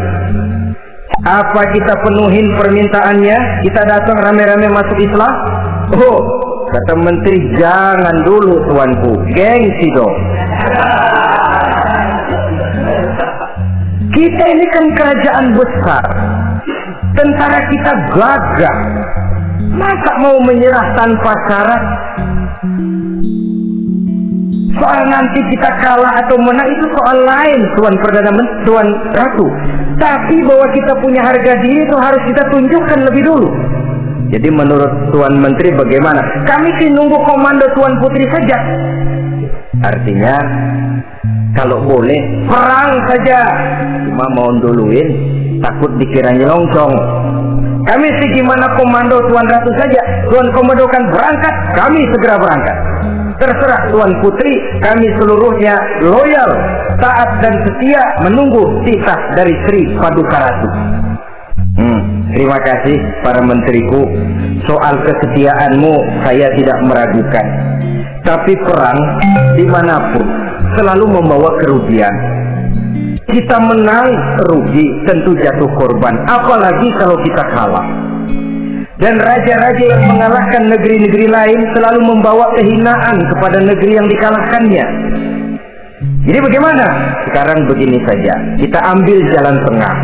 Apa kita penuhin permintaannya? Kita datang rame-rame masuk Islam? Oh, kata menteri, jangan dulu tuanku, gengsi dong. Kita ini kan kerajaan besar, tentara kita gagah, masa mau menyerah tanpa syarat? Soal nanti kita kalah atau menang itu soal lain, Tuan Perdana Menteri, Tuan Ratu. Tapi bahwa kita punya harga diri itu harus kita tunjukkan lebih dulu. Jadi menurut Tuan Menteri bagaimana? Kami sih nunggu komando Tuan Putri saja. Artinya kalau boleh perang saja, cuma mau duluin takut dikira nyelongcong. Kami sih gimana komando Tuan Ratu saja. Tuan komandokan berangkat, kami segera berangkat. Terserah Tuan Putri, kami seluruhnya loyal, taat dan setia menunggu titah dari Sri Paduka Ratu. Terima kasih para menteriku. Soal kesetiaanmu saya tidak meragukan. Tapi perang dimanapun selalu membawa kerugian. Kita menang rugi, tentu jatuh korban. Apalagi kalau kita kalah. Dan raja-raja yang mengalahkan negeri-negeri lain selalu membawa kehinaan kepada negeri yang dikalahkannya. Jadi bagaimana? Sekarang begini saja, kita ambil jalan tengah.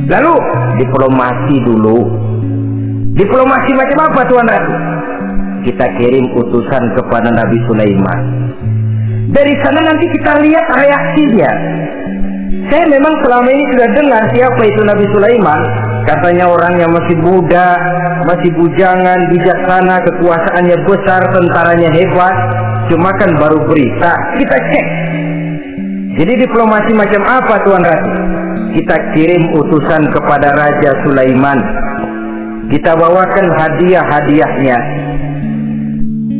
Lalu diplomasi dulu. Diplomasi macam apa Tuan Ratu? Kita kirim utusan kepada Nabi Sulaiman. Dari sana nanti kita lihat reaksinya. Saya memang selama ini sudah dengar siapa itu Nabi Sulaiman. Katanya orang yang masih muda, masih bujangan, bijaksana, kekuasaannya besar, tentaranya hebat. Cuma kan baru berita, kita cek. Jadi diplomasi macam apa Tuan Ratu? Kita kirim utusan kepada Raja Sulaiman. Kita bawakan hadiah-hadiahnya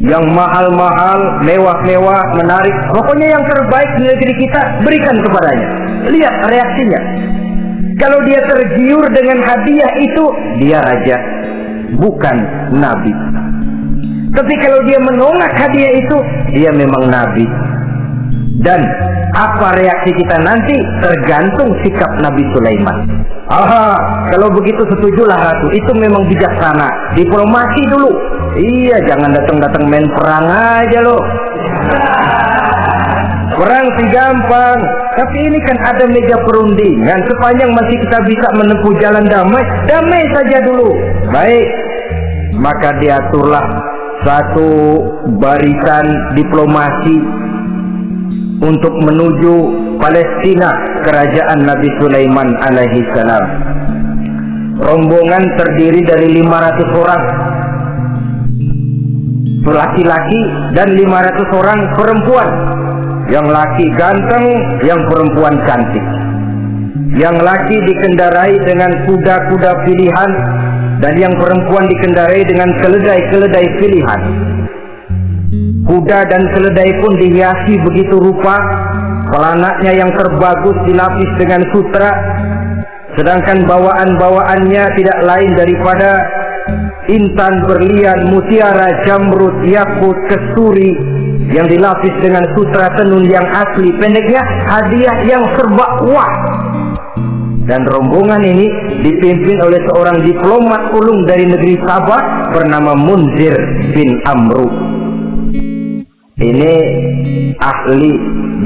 yang mahal-mahal, mewah-mewah, menarik. Pokoknya yang terbaik di negeri kita berikan kepadanya. Lihat reaksinya. Kalau dia tergiur dengan hadiah itu, dia raja, bukan nabi. Tapi kalau dia menolak hadiah itu, dia memang nabi. Dan apa reaksi kita nanti tergantung sikap Nabi Sulaiman. Aha, kalau begitu setujulah Ratu. Itu memang bijaksana. Diplomasi dulu. Iya, jangan datang-datang main perang aja loh. Perang sih gampang, tapi ini kan ada meja perundingan. Sepanjang masih kita bisa menempuh jalan damai, damai saja dulu. Baik, maka diaturlah satu barisan diplomasi untuk menuju Palestina, kerajaan Nabi Sulaiman alaihi salam. Rombongan terdiri dari 500 orang laki-laki dan 500 orang perempuan. Yang laki ganteng, yang perempuan cantik. Yang laki dikendarai dengan kuda-kuda pilihan, dan yang perempuan dikendarai dengan keledai-keledai pilihan. Kuda dan keledai pun dihiasi begitu rupa. Pelanaknya yang terbagus dilapis dengan sutra, sedangkan bawaan-bawaannya tidak lain daripada intan, berlian, mutiara, jamrud, yakut, kesturi yang dilapis dengan sutra tenun yang asli. Pendeknya hadiah yang serba wah. Dan rombongan ini dipimpin oleh seorang diplomat ulung dari negeri Sabah bernama Munzir bin Amru. Ini ahli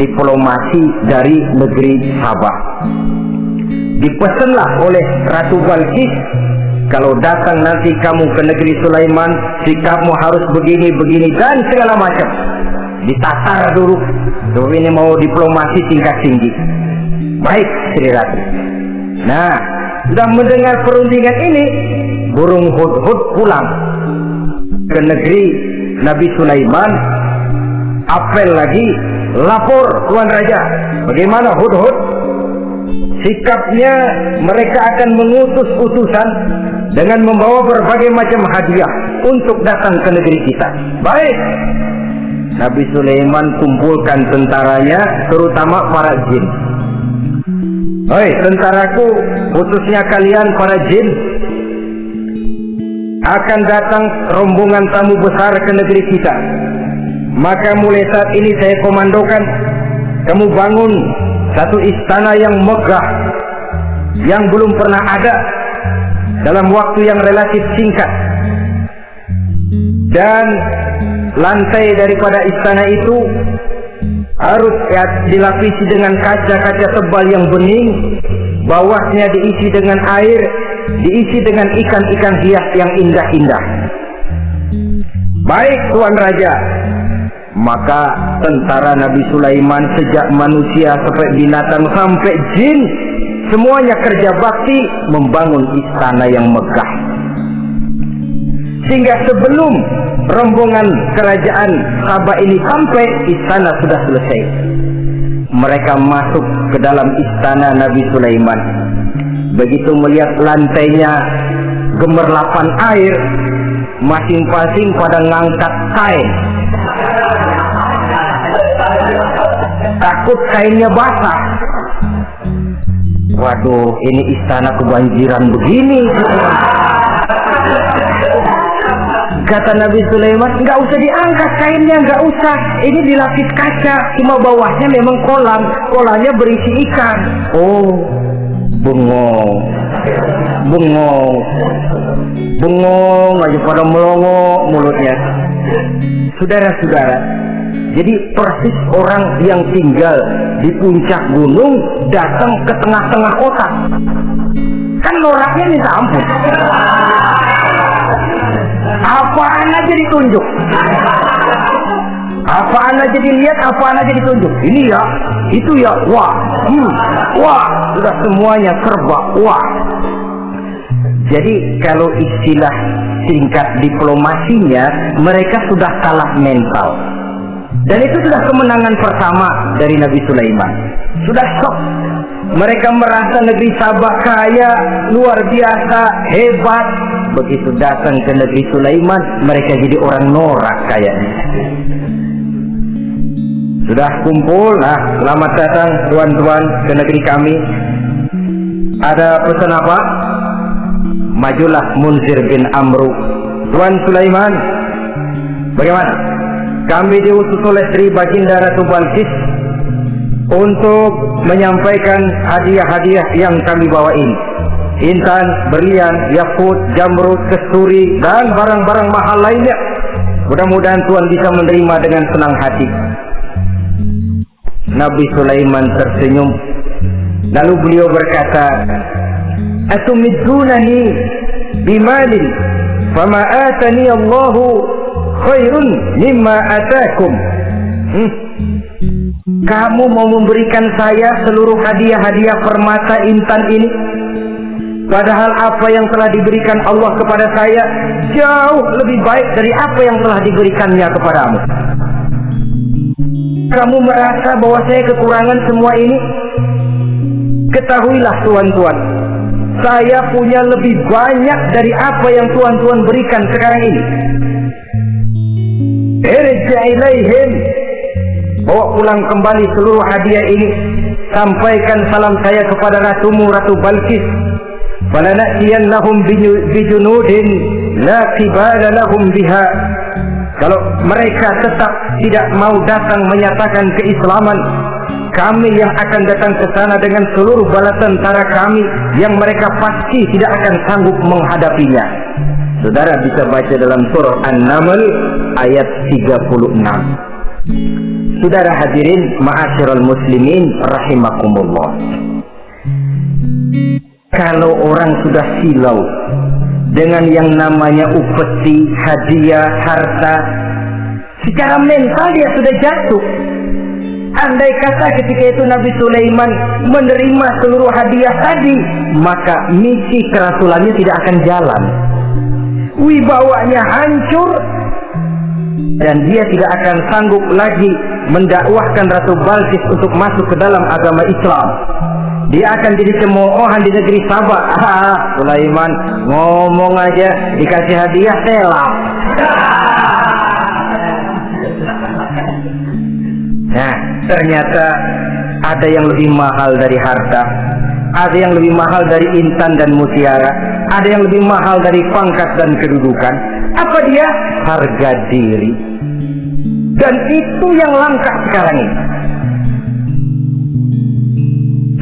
diplomasi dari negeri Sabah. Dipesanlah oleh Ratu Balqis, kalau datang nanti kamu ke negeri Sulaiman, sikapmu harus begini, begini, dan segala macam. Ditatar dulu. So, ini mau diplomasi tingkat tinggi. Baik, Sri Ratu. Nah, sudah mendengar perundingan ini, burung hudhud pulang ke negeri Nabi Sulaiman. Apel lagi, lapor Tuan Raja. Bagaimana hudhud? sikapnya mereka akan mengutus utusan dengan membawa berbagai macam hadiah untuk datang ke negeri kita. Baik, Nabi Sulaiman kumpulkan tentaranya, terutama para jin. Hei tentaraku, khususnya kalian para jin, akan datang rombongan tamu besar ke negeri kita. Maka mulai saat ini saya komandokan kamu bangun satu istana yang megah, yang belum pernah ada dalam waktu yang relatif singkat. Dan lantai daripada istana itu harus dilapisi dengan kaca-kaca tebal yang bening, bawahnya diisi dengan air, diisi dengan ikan-ikan hias yang indah-indah. Baik Tuan Raja. Maka tentara Nabi Sulaiman, sejak manusia sampai binatang sampai jin, semuanya kerja bakti membangun istana yang megah. Sehingga sebelum rombongan kerajaan Sabah ini sampai, istana sudah selesai. Mereka masuk ke dalam istana Nabi Sulaiman. Begitu melihat lantainya gemerlapan air, masing-masing pada ngangkat kain. Takut kainnya basah. Waduh, ini istana kebanjiran begini. Kata Nabi Sulaiman, nggak usah diangkat kainnya, nggak usah. Ini dilapis kaca, cuma bawahnya memang kolam. Kolamnya berisi ikan. Oh, bengong, bengong, bengong aja pada melongo mulutnya. Saudara-saudara, jadi persis orang yang tinggal di puncak gunung datang ke tengah-tengah kota. Kan noraknya minta ampun. Apaan aja ditunjuk, apaan aja dilihat, apaan aja ditunjuk. Ini ya, itu ya, wah, wah, sudah semuanya serba wah. Jadi kalau istilah singkat diplomasinya, mereka sudah kalah mental. Dan itu sudah kemenangan pertama dari Nabi Sulaiman. Sudah shock. Mereka merasa negeri Sabah kaya, luar biasa, hebat. Begitu datang ke negeri Sulaiman, mereka jadi orang norak kayaknya. Sudah kumpul, nah selamat datang tuan-tuan ke negeri kami. Ada pesan apa? Majulah Munzir bin Amru. Tuan Sulaiman, bagaimana? Kami diutus oleh Sri Baginda Ratu Balkis untuk menyampaikan hadiah-hadiah yang kami bawa ini. Intan, berlian, yakut, jamrud, kesturi, dan barang-barang mahal lainnya. Mudah-mudahan Tuhan bisa menerima dengan senang hati. Nabi Sulaiman tersenyum. Lalu beliau berkata, "Atumidunani bimalin, fama atani Allahu khairun mimma atakum." Kamu mau memberikan saya seluruh hadiah-hadiah permata intan ini, padahal apa yang telah diberikan Allah kepada saya jauh lebih baik dari apa yang telah diberikannya kepadamu. Kamu merasa bahwa saya kekurangan semua ini? Ketahuilah tuan-tuan, saya punya lebih banyak dari apa yang tuan-tuan berikan sekarang ini. Irja' ilaihim, bawa pulang kembali seluruh hadiah ini. Sampaikan salam saya kepada ratumu, Ratu Balkis. Falanatiyannahum bijunudin la qibala lahum biha. Kalau mereka tetap tidak mau datang menyatakan keislaman, kami yang akan datang ke sana dengan seluruh bala tentara kami yang mereka pasti tidak akan sanggup menghadapinya. Saudara bisa baca dalam surah An-Naml ayat 36. Saudara hadirin ma'asyiral muslimin rahimakumullah. Kalau orang sudah silau dengan yang namanya upeti, hadiah, harta, secara mental dia sudah jatuh. Andai kata ketika itu Nabi Sulaiman menerima seluruh hadiah tadi, maka misi kerasulannya tidak akan jalan. Wibawanya hancur dan dia tidak akan sanggup lagi mendakwahkan Ratu Balkis untuk masuk ke dalam agama Islam. dia akan jadi cemoohan di negeri Sabah. Sulaiman ngomong aja dikasih hadiah telap. Nah, ternyata ada yang lebih mahal dari harta, ada yang lebih mahal dari intan dan mutiara, ada yang lebih mahal dari pangkat dan kedudukan. Apa dia? Harga diri. Dan itu yang langka sekarang ini.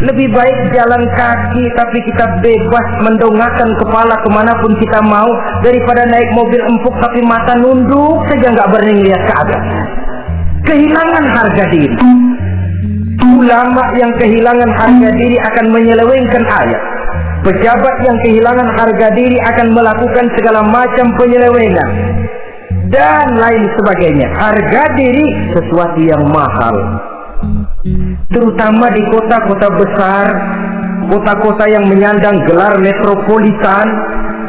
Lebih baik jalan kaki tapi kita bebas mendongakkan kepala kemanapun kita mau, daripada naik mobil empuk tapi mata nunduk saja nggak berani lihat ke atas. Kehilangan harga diri. Ulama yang kehilangan harga diri akan menyelewengkan ayat. Pejabat yang kehilangan harga diri akan melakukan segala macam penyelewengan dan lain sebagainya. Harga diri sesuatu yang mahal, terutama di kota-kota besar, kota-kota yang menyandang gelar metropolitan.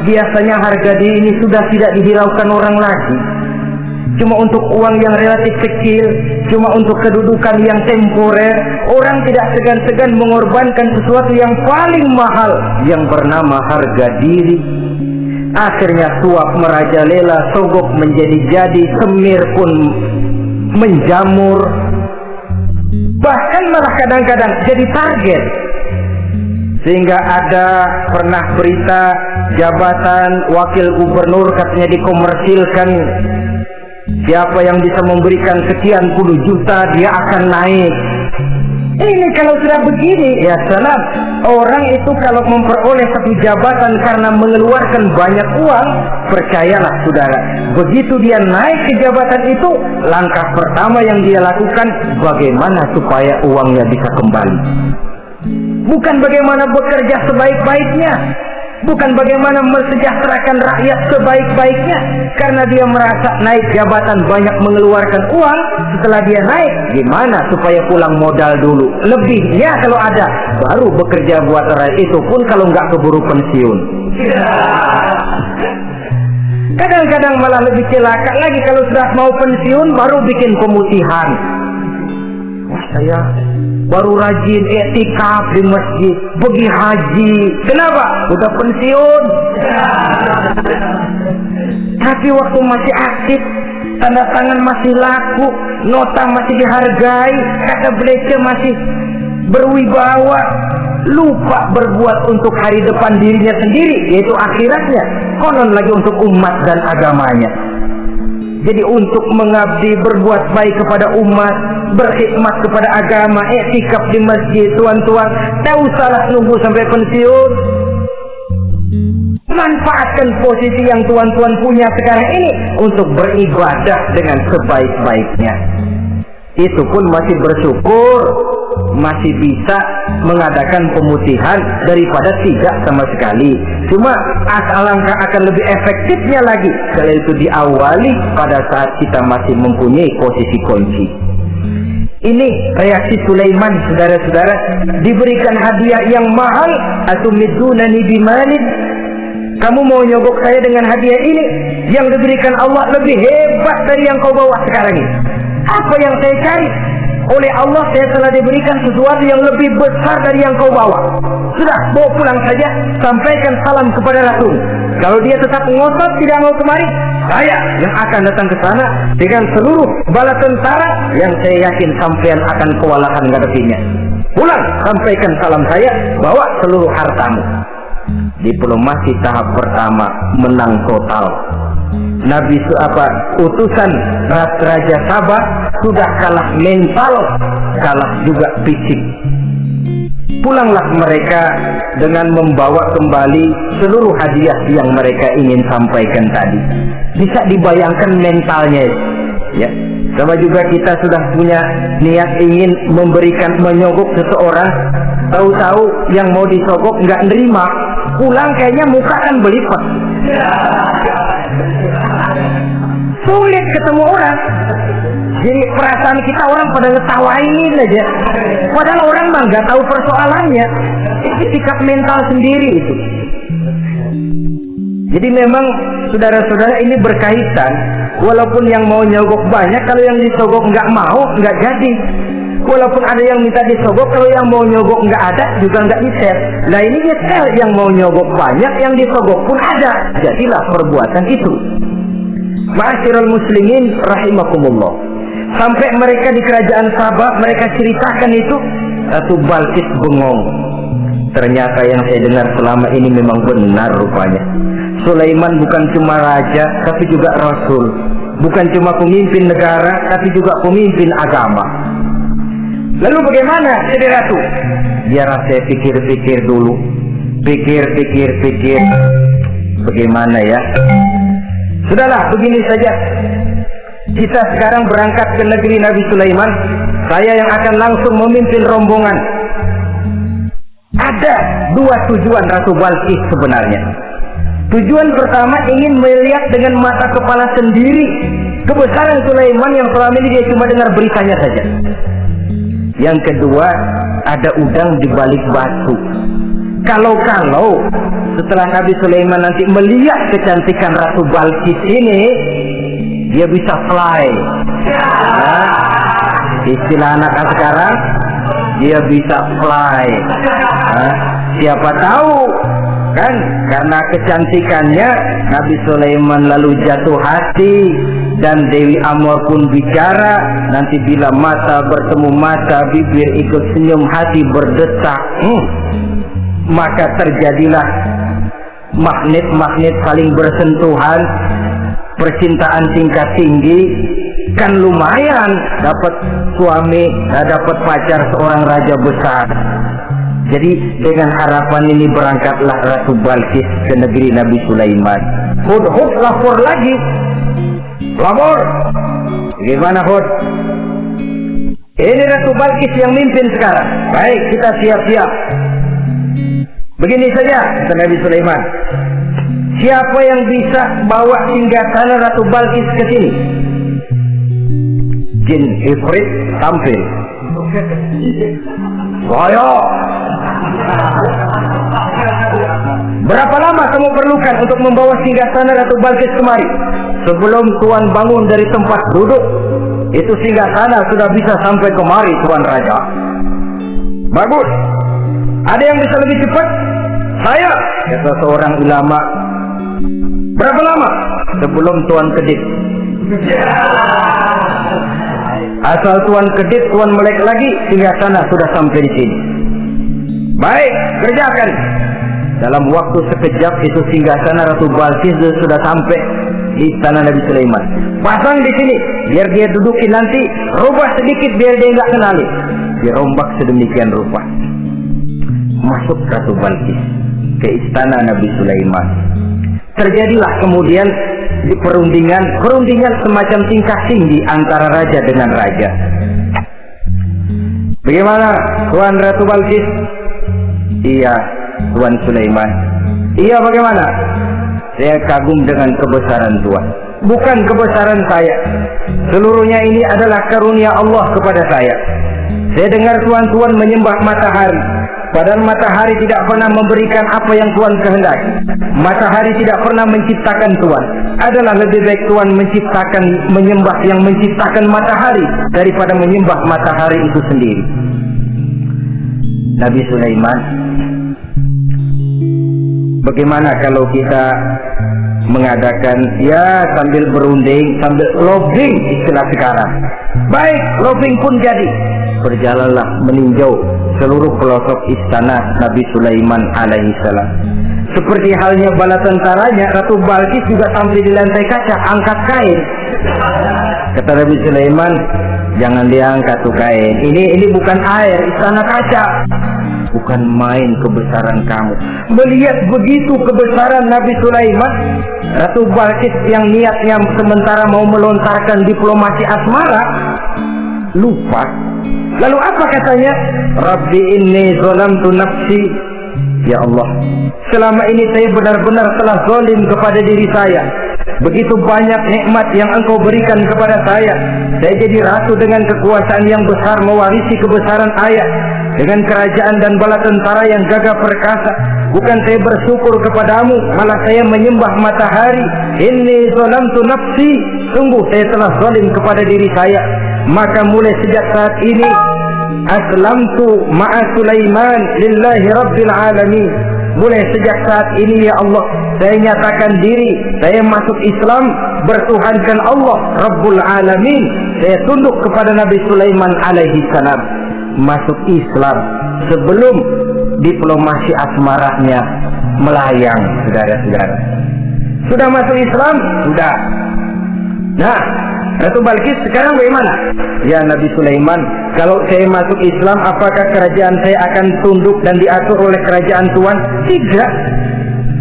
Biasanya harga diri ini sudah tidak dihiraukan orang lagi. Cuma untuk uang yang relatif kecil, cuma untuk kedudukan yang temporer, orang tidak segan-segan mengorbankan sesuatu yang paling mahal yang bernama harga diri. Akhirnya suap merajalela, sogok menjadi-jadi, semir pun menjamur, bahkan malah kadang-kadang jadi target. Sehingga ada pernah berita jabatan wakil gubernur katanya dikomersilkan. Siapa yang bisa memberikan sekian puluh juta dia akan naik. Ini kalau sudah begini, ya salam. Orang itu kalau memperoleh satu jabatan karena mengeluarkan banyak uang, percayalah saudara, begitu dia naik ke jabatan itu, langkah pertama yang dia lakukan, bagaimana supaya uangnya bisa kembali. Bukan bagaimana bekerja sebaik-baiknya, bukan bagaimana mensejahterakan rakyat sebaik-baiknya. Karena dia merasa naik jabatan banyak mengeluarkan uang, setelah dia naik, gimana supaya pulang modal dulu. Lebihnya kalau ada, baru bekerja buat rakyat, itu pun kalau nggak keburu pensiun. Kadang-kadang malah lebih celaka lagi, kalau sudah mau pensiun baru bikin pemutihan. Wah, saya baru rajin i'tikaf di masjid, pergi haji. Kenapa? Udah pensiun. Tapi waktu masih aktif, tanda tangan masih laku, nota masih dihargai, kata belece masih berwibawa, lupa berbuat untuk hari depan dirinya sendiri, yaitu akhiratnya, konon lagi untuk umat dan agamanya. Jadi untuk mengabdi, berbuat baik kepada umat, berkhidmat kepada agama, i'tikaf di masjid, tuan-tuan, tak usahlah nunggu sampai pensiun. Manfaatkan posisi yang tuan-tuan punya sekarang ini untuk beribadah dengan sebaik-baiknya. Itu pun masih bersyukur, masih bisa mengadakan pemutihan daripada tidak sama sekali. Cuma alangkah akan lebih efektifnya lagi kalau itu diawali pada saat kita masih mempunyai posisi kunci. Ini reaksi Sulaiman, saudara-saudara. Diberikan hadiah yang mahal, atumidunani bimalin. Kamu mau nyogok saya dengan hadiah ini? Yang diberikan Allah lebih hebat dari yang kau bawa sekarang ini. Apa yang saya cari? Oleh Allah saya telah diberikan sesuatu yang lebih besar dari yang kau bawa. Sudah, bawa pulang saja, sampaikan salam kepada Rasul. Kalau dia tetap ngotot tidak mau kemari, saya yang akan datang ke sana dengan seluruh bala tentara yang saya yakin sampean akan kewalahan menghadapinya. Pulang, sampaikan salam saya, bawa seluruh hartamu. Diplomasi tahap pertama menang total. Nabi utusan Raja Sabah sudah kalah mental, kalah juga fisik. Pulanglah mereka dengan membawa kembali seluruh hadiah yang mereka ingin sampaikan tadi. Bisa dibayangkan mentalnya, ya. Sama juga kita sudah punya niat ingin menyogok seseorang, tahu-tahu yang mau disogok nggak nerima, pulang kayaknya muka kan belipat. Sulit ketemu orang. Jadi perasaan kita orang pada ngetawain aja, padahal orang mah nggak tahu persoalannya. Itu sikap mental sendiri itu. Jadi memang saudara-saudara ini berkaitan. Walaupun yang mau nyogok banyak, kalau yang disogok nggak mau, nggak jadi. Walaupun ada yang minta disogok, kalau yang mau nyogok nggak ada juga nggak diset. Nah ini nyetel, yang mau nyogok banyak, yang disogok pun ada. Jadilah perbuatan itu. Ma'asyiral muslimin rahimakumullah. Sampai mereka di kerajaan Sabah, mereka ceritakan itu, Ratu Balqis bengong. Ternyata yang saya dengar selama ini memang benar rupanya. Sulaiman bukan cuma raja, tapi juga rasul. Bukan cuma pemimpin negara, tapi juga pemimpin agama. Lalu bagaimana jadi ratu? Biar saya pikir-pikir dulu. Pikir. Bagaimana ya? Sudahlah, begini saja. Kita sekarang berangkat ke negeri Nabi Sulaiman. Saya yang akan langsung memimpin rombongan. Ada dua tujuan Ratu Balqis sebenarnya. Tujuan pertama ingin melihat dengan mata kepala sendiri kebesaran Sulaiman yang selama ini dia cuma dengar beritanya saja. Yang kedua, ada udang di balik batu. Kalau setelah Nabi Sulaiman nanti melihat kecantikan Ratu Balqis ini, dia bisa fly. Nah, istilah anak sekarang, dia bisa fly. Nah, siapa tahu kan, karena kecantikannya Nabi Sulaiman lalu jatuh hati, dan Dewi Amor pun bicara. Nanti bila mata bertemu mata, bibir ikut senyum, hati berdetak, maka terjadilah magnet saling bersentuhan, percintaan tingkat tinggi. Kan lumayan dapat suami, dapat pacar seorang raja besar. Jadi dengan harapan ini berangkatlah Ratu Balqis ke negeri Nabi Sulaiman. Hud lapor lagi. Lapor. Gimana Hud? Ini Ratu Balqis yang mimpin sekarang. Baik, kita siap-siap. Begini saja, kata Nabi Sulaiman. Siapa yang bisa bawa singgasana Ratu Balqis ke sini? Jin Ifrit tampil. Saya. Berapa lama kamu perlukan untuk membawa singgasana Ratu Balqis kemari? Sebelum Tuan bangun dari tempat duduk, itu singgasana sudah bisa sampai kemari, Tuan Raja. Bagus. Ada yang bisa lebih cepat? Saya, kata seorang ulama. Berapa lama? Sebelum Tuan kedip. Asal Tuan kedip, Tuan melek lagi, singgasana sudah sampai di sini. Baik, kerjakan. Dalam waktu sekejap itu singgasana Ratu Balqis sudah sampai di istana Nabi Sulaiman. Pasang di sini, biar dia dudukin nanti. Rubah sedikit biar dia nggak kenali. Dirombak sedemikian rupa. Masuk Ratu Balqis ke istana Nabi Sulaiman. Terjadilah kemudian di perundingan semacam tingkah tinggi antara raja dengan raja. Bagaimana Tuan Ratu Balqis? Iya, Tuan Sulaiman. Iya, bagaimana? Saya kagum dengan kebesaran Tuan. Bukan kebesaran saya. Seluruhnya ini adalah karunia Allah kepada saya. Saya dengar Tuan menyembah matahari. Padahal matahari tidak pernah memberikan apa yang Tuhan kehendaki. Matahari tidak pernah menciptakan Tuhan. Adalah lebih baik Tuhan menyembah yang menciptakan matahari daripada menyembah matahari itu sendiri. Nabi Sulaiman, bagaimana kalau kita mengadakan sambil berunding, sambil lobbying istilah sekarang. Baik, lobbying pun jadi. Berjalanlah meninjau seluruh pelosok istana Nabi Sulaiman alaihissalam. Seperti halnya bala tentaranya, Ratu Balqis juga sampai di lantai kaca, angkat kain. Kata Nabi Sulaiman, jangan diangkat tuh kain. Ini bukan air, istana kaca. Bukan main kebesaran kamu. Melihat begitu kebesaran Nabi Sulaiman, Ratu Balqis yang niatnya sementara mau melontarkan diplomasi asmara, lupa. Lalu apa katanya? Rabbi inni zalamtu nafsi. Ya Allah, selama ini saya benar-benar telah zalim kepada diri saya. Begitu banyak nikmat yang Engkau berikan kepada saya. Saya jadi ratu dengan kekuasaan yang besar, mewarisi kebesaran ayah, dengan kerajaan dan bala tentara yang gagah perkasa. Bukan saya bersyukur kepadamu, malah saya menyembah matahari. Inni zalamtu nafsi. Sungguh saya telah zalim kepada diri saya. Maka mulai sejak saat ini aslamtu ma'a Sulaiman lillahi rabbil alamin. Mulai sejak saat ini ya Allah, saya nyatakan diri, saya masuk Islam, bertuhankan Allah Rabbul Alamin. Saya tunduk kepada Nabi Sulaiman alaihi salam. Masuk Islam sebelum diplomasi asmaranya melayang, saudara-saudara. Sudah masuk Islam? Sudah. Nah, Ratu Balkis sekarang bagaimana? Ya Nabi Sulaiman, kalau saya masuk Islam, apakah kerajaan saya akan tunduk dan diatur oleh kerajaan Tuhan? Tidak.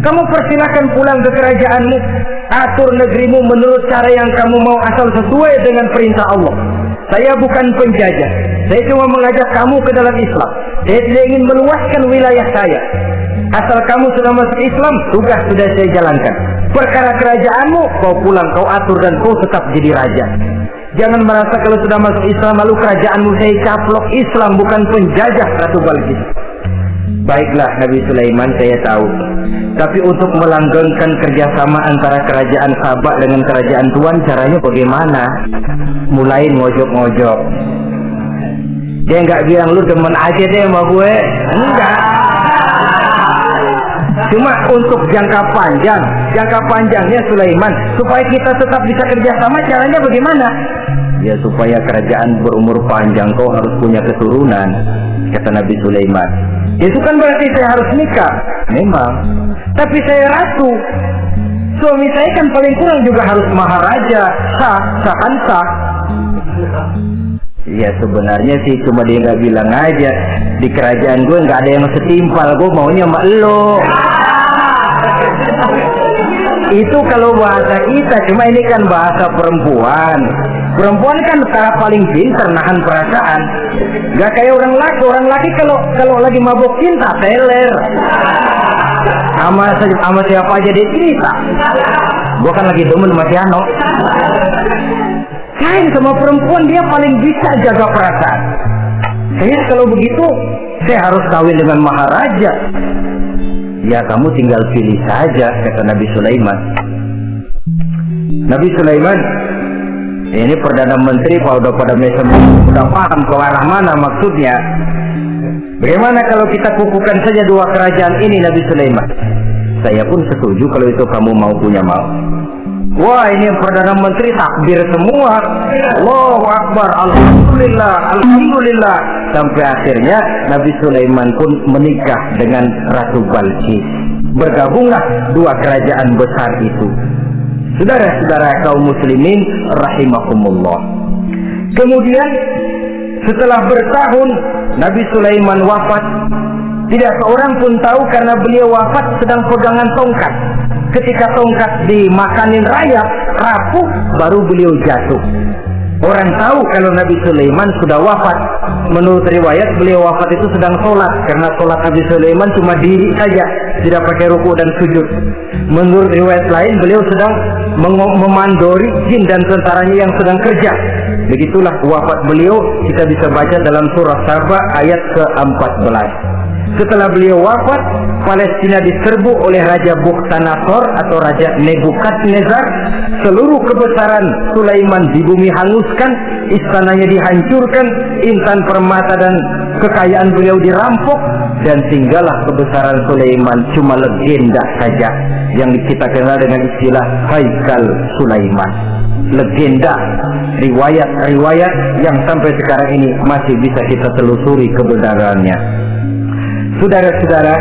Kamu persilakan pulang ke kerajaanmu, atur negerimu menurut cara yang kamu mau, asal sesuai dengan perintah Allah. Saya bukan penjajah, saya cuma mengajak kamu ke dalam Islam. Saya tidak ingin meluaskan wilayah saya. Asal kamu sudah masuk Islam, tugas sudah saya jalankan. Perkara kerajaanmu, kau pulang, kau atur, dan kau tetap jadi raja. Jangan merasa kalau sudah masuk Islam lalu kerajaanmu saya caplok. Islam bukan penjajah, Ratu Balkis. Baiklah Nabi Sulaiman, saya tahu. Tapi untuk melanggengkan kerjasama antara kerajaan Sabak dengan kerajaan Tuhan, caranya bagaimana? Mulai ngojok-ngojok. Dia nggak bilang lu demen aja deh sama gue, enggak. Cuma untuk jangka panjangnya Sulaiman, supaya kita tetap bisa kerjasama, caranya bagaimana? Ya supaya kerajaan berumur panjang, kau harus punya keturunan, kata Nabi Sulaiman. Itu kan berarti saya harus nikah, memang. Tapi saya ratu, suami saya kan paling kurang juga harus maharaja, sah. Ya sebenarnya sih cuma dia nggak bilang aja, di kerajaan gue nggak ada yang setimpal, gue maunya sama elo. Itu kalau bahasa kita, cuma ini kan bahasa perempuan. Perempuan kan cara paling pintar nahan perasaan. Gak kayak orang laki kalau lagi mabuk cinta teler. Sama siapa aja dia cerita. Gua kan lagi demen sama Tiano. Kain sama perempuan, dia paling bisa jaga perasaan. Saya kalau begitu, saya harus kawin dengan maharaja. Ya kamu tinggal pilih saja, kata Nabi Sulaiman. Nabi Sulaiman, ini Perdana Menteri kalau udah pada mesem, udah paham ke arah mana maksudnya. Bagaimana kalau kita kukuhkan saja dua kerajaan ini, Nabi Sulaiman? Saya pun setuju kalau itu kamu mau punya mau. Wah, ini Perdana Menteri takbir semua. Allahu Akbar, Alhamdulillah, Alhamdulillah. Sampai akhirnya Nabi Sulaiman pun menikah dengan Ratu Balkis. Bergabunglah dua kerajaan besar itu. Saudara-saudara kaum muslimin rahimakumullah. Kemudian setelah bertahun Nabi Sulaiman wafat, tidak seorang pun tahu karena beliau wafat sedang pegangan tongkat. Ketika tongkat dimakanin rayap, rapuh, baru beliau jatuh. Orang tahu kalau Nabi Sulaiman sudah wafat. Menurut riwayat beliau wafat itu sedang sholat, karena sholat Nabi Sulaiman cuma diri saja, tidak pakai ruku dan sujud. Menurut riwayat lain beliau sedang memandori jin dan tentaranya yang sedang kerja. Begitulah wafat beliau, kita bisa baca dalam surah Saba ayat ke-14. Setelah beliau wafat, Palestina diserbu oleh Raja Bukhtanasor atau Raja Nebukadnezar. Seluruh kebesaran Sulaiman di bumi hanguskan, istananya dihancurkan, intan permata dan kekayaan beliau dirampok, dan tinggallah kebesaran Sulaiman cuma legenda saja yang kita kenal dengan istilah Haikal Sulaiman. Legenda, riwayat-riwayat yang sampai sekarang ini masih bisa kita telusuri kebenarannya. Saudara-saudara,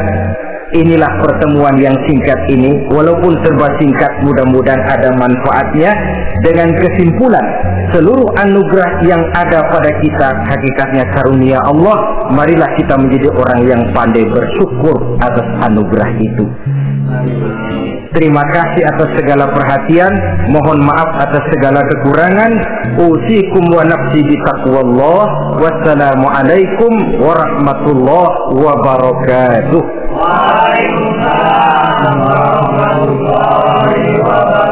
inilah pertemuan yang singkat ini, walaupun serba singkat, mudah-mudahan ada manfaatnya. Dengan kesimpulan, seluruh anugerah yang ada pada kita hakikatnya karunia Allah. Marilah kita menjadi orang yang pandai bersyukur atas anugerah itu. Terima kasih atas segala perhatian, mohon maaf atas segala kekurangan. Usikum wa nafsi bitaqwallah. Wassalamualaikum warahmatullahi wabarakatuh. Waalaikumsalam warahmatullahi wabarakatuh.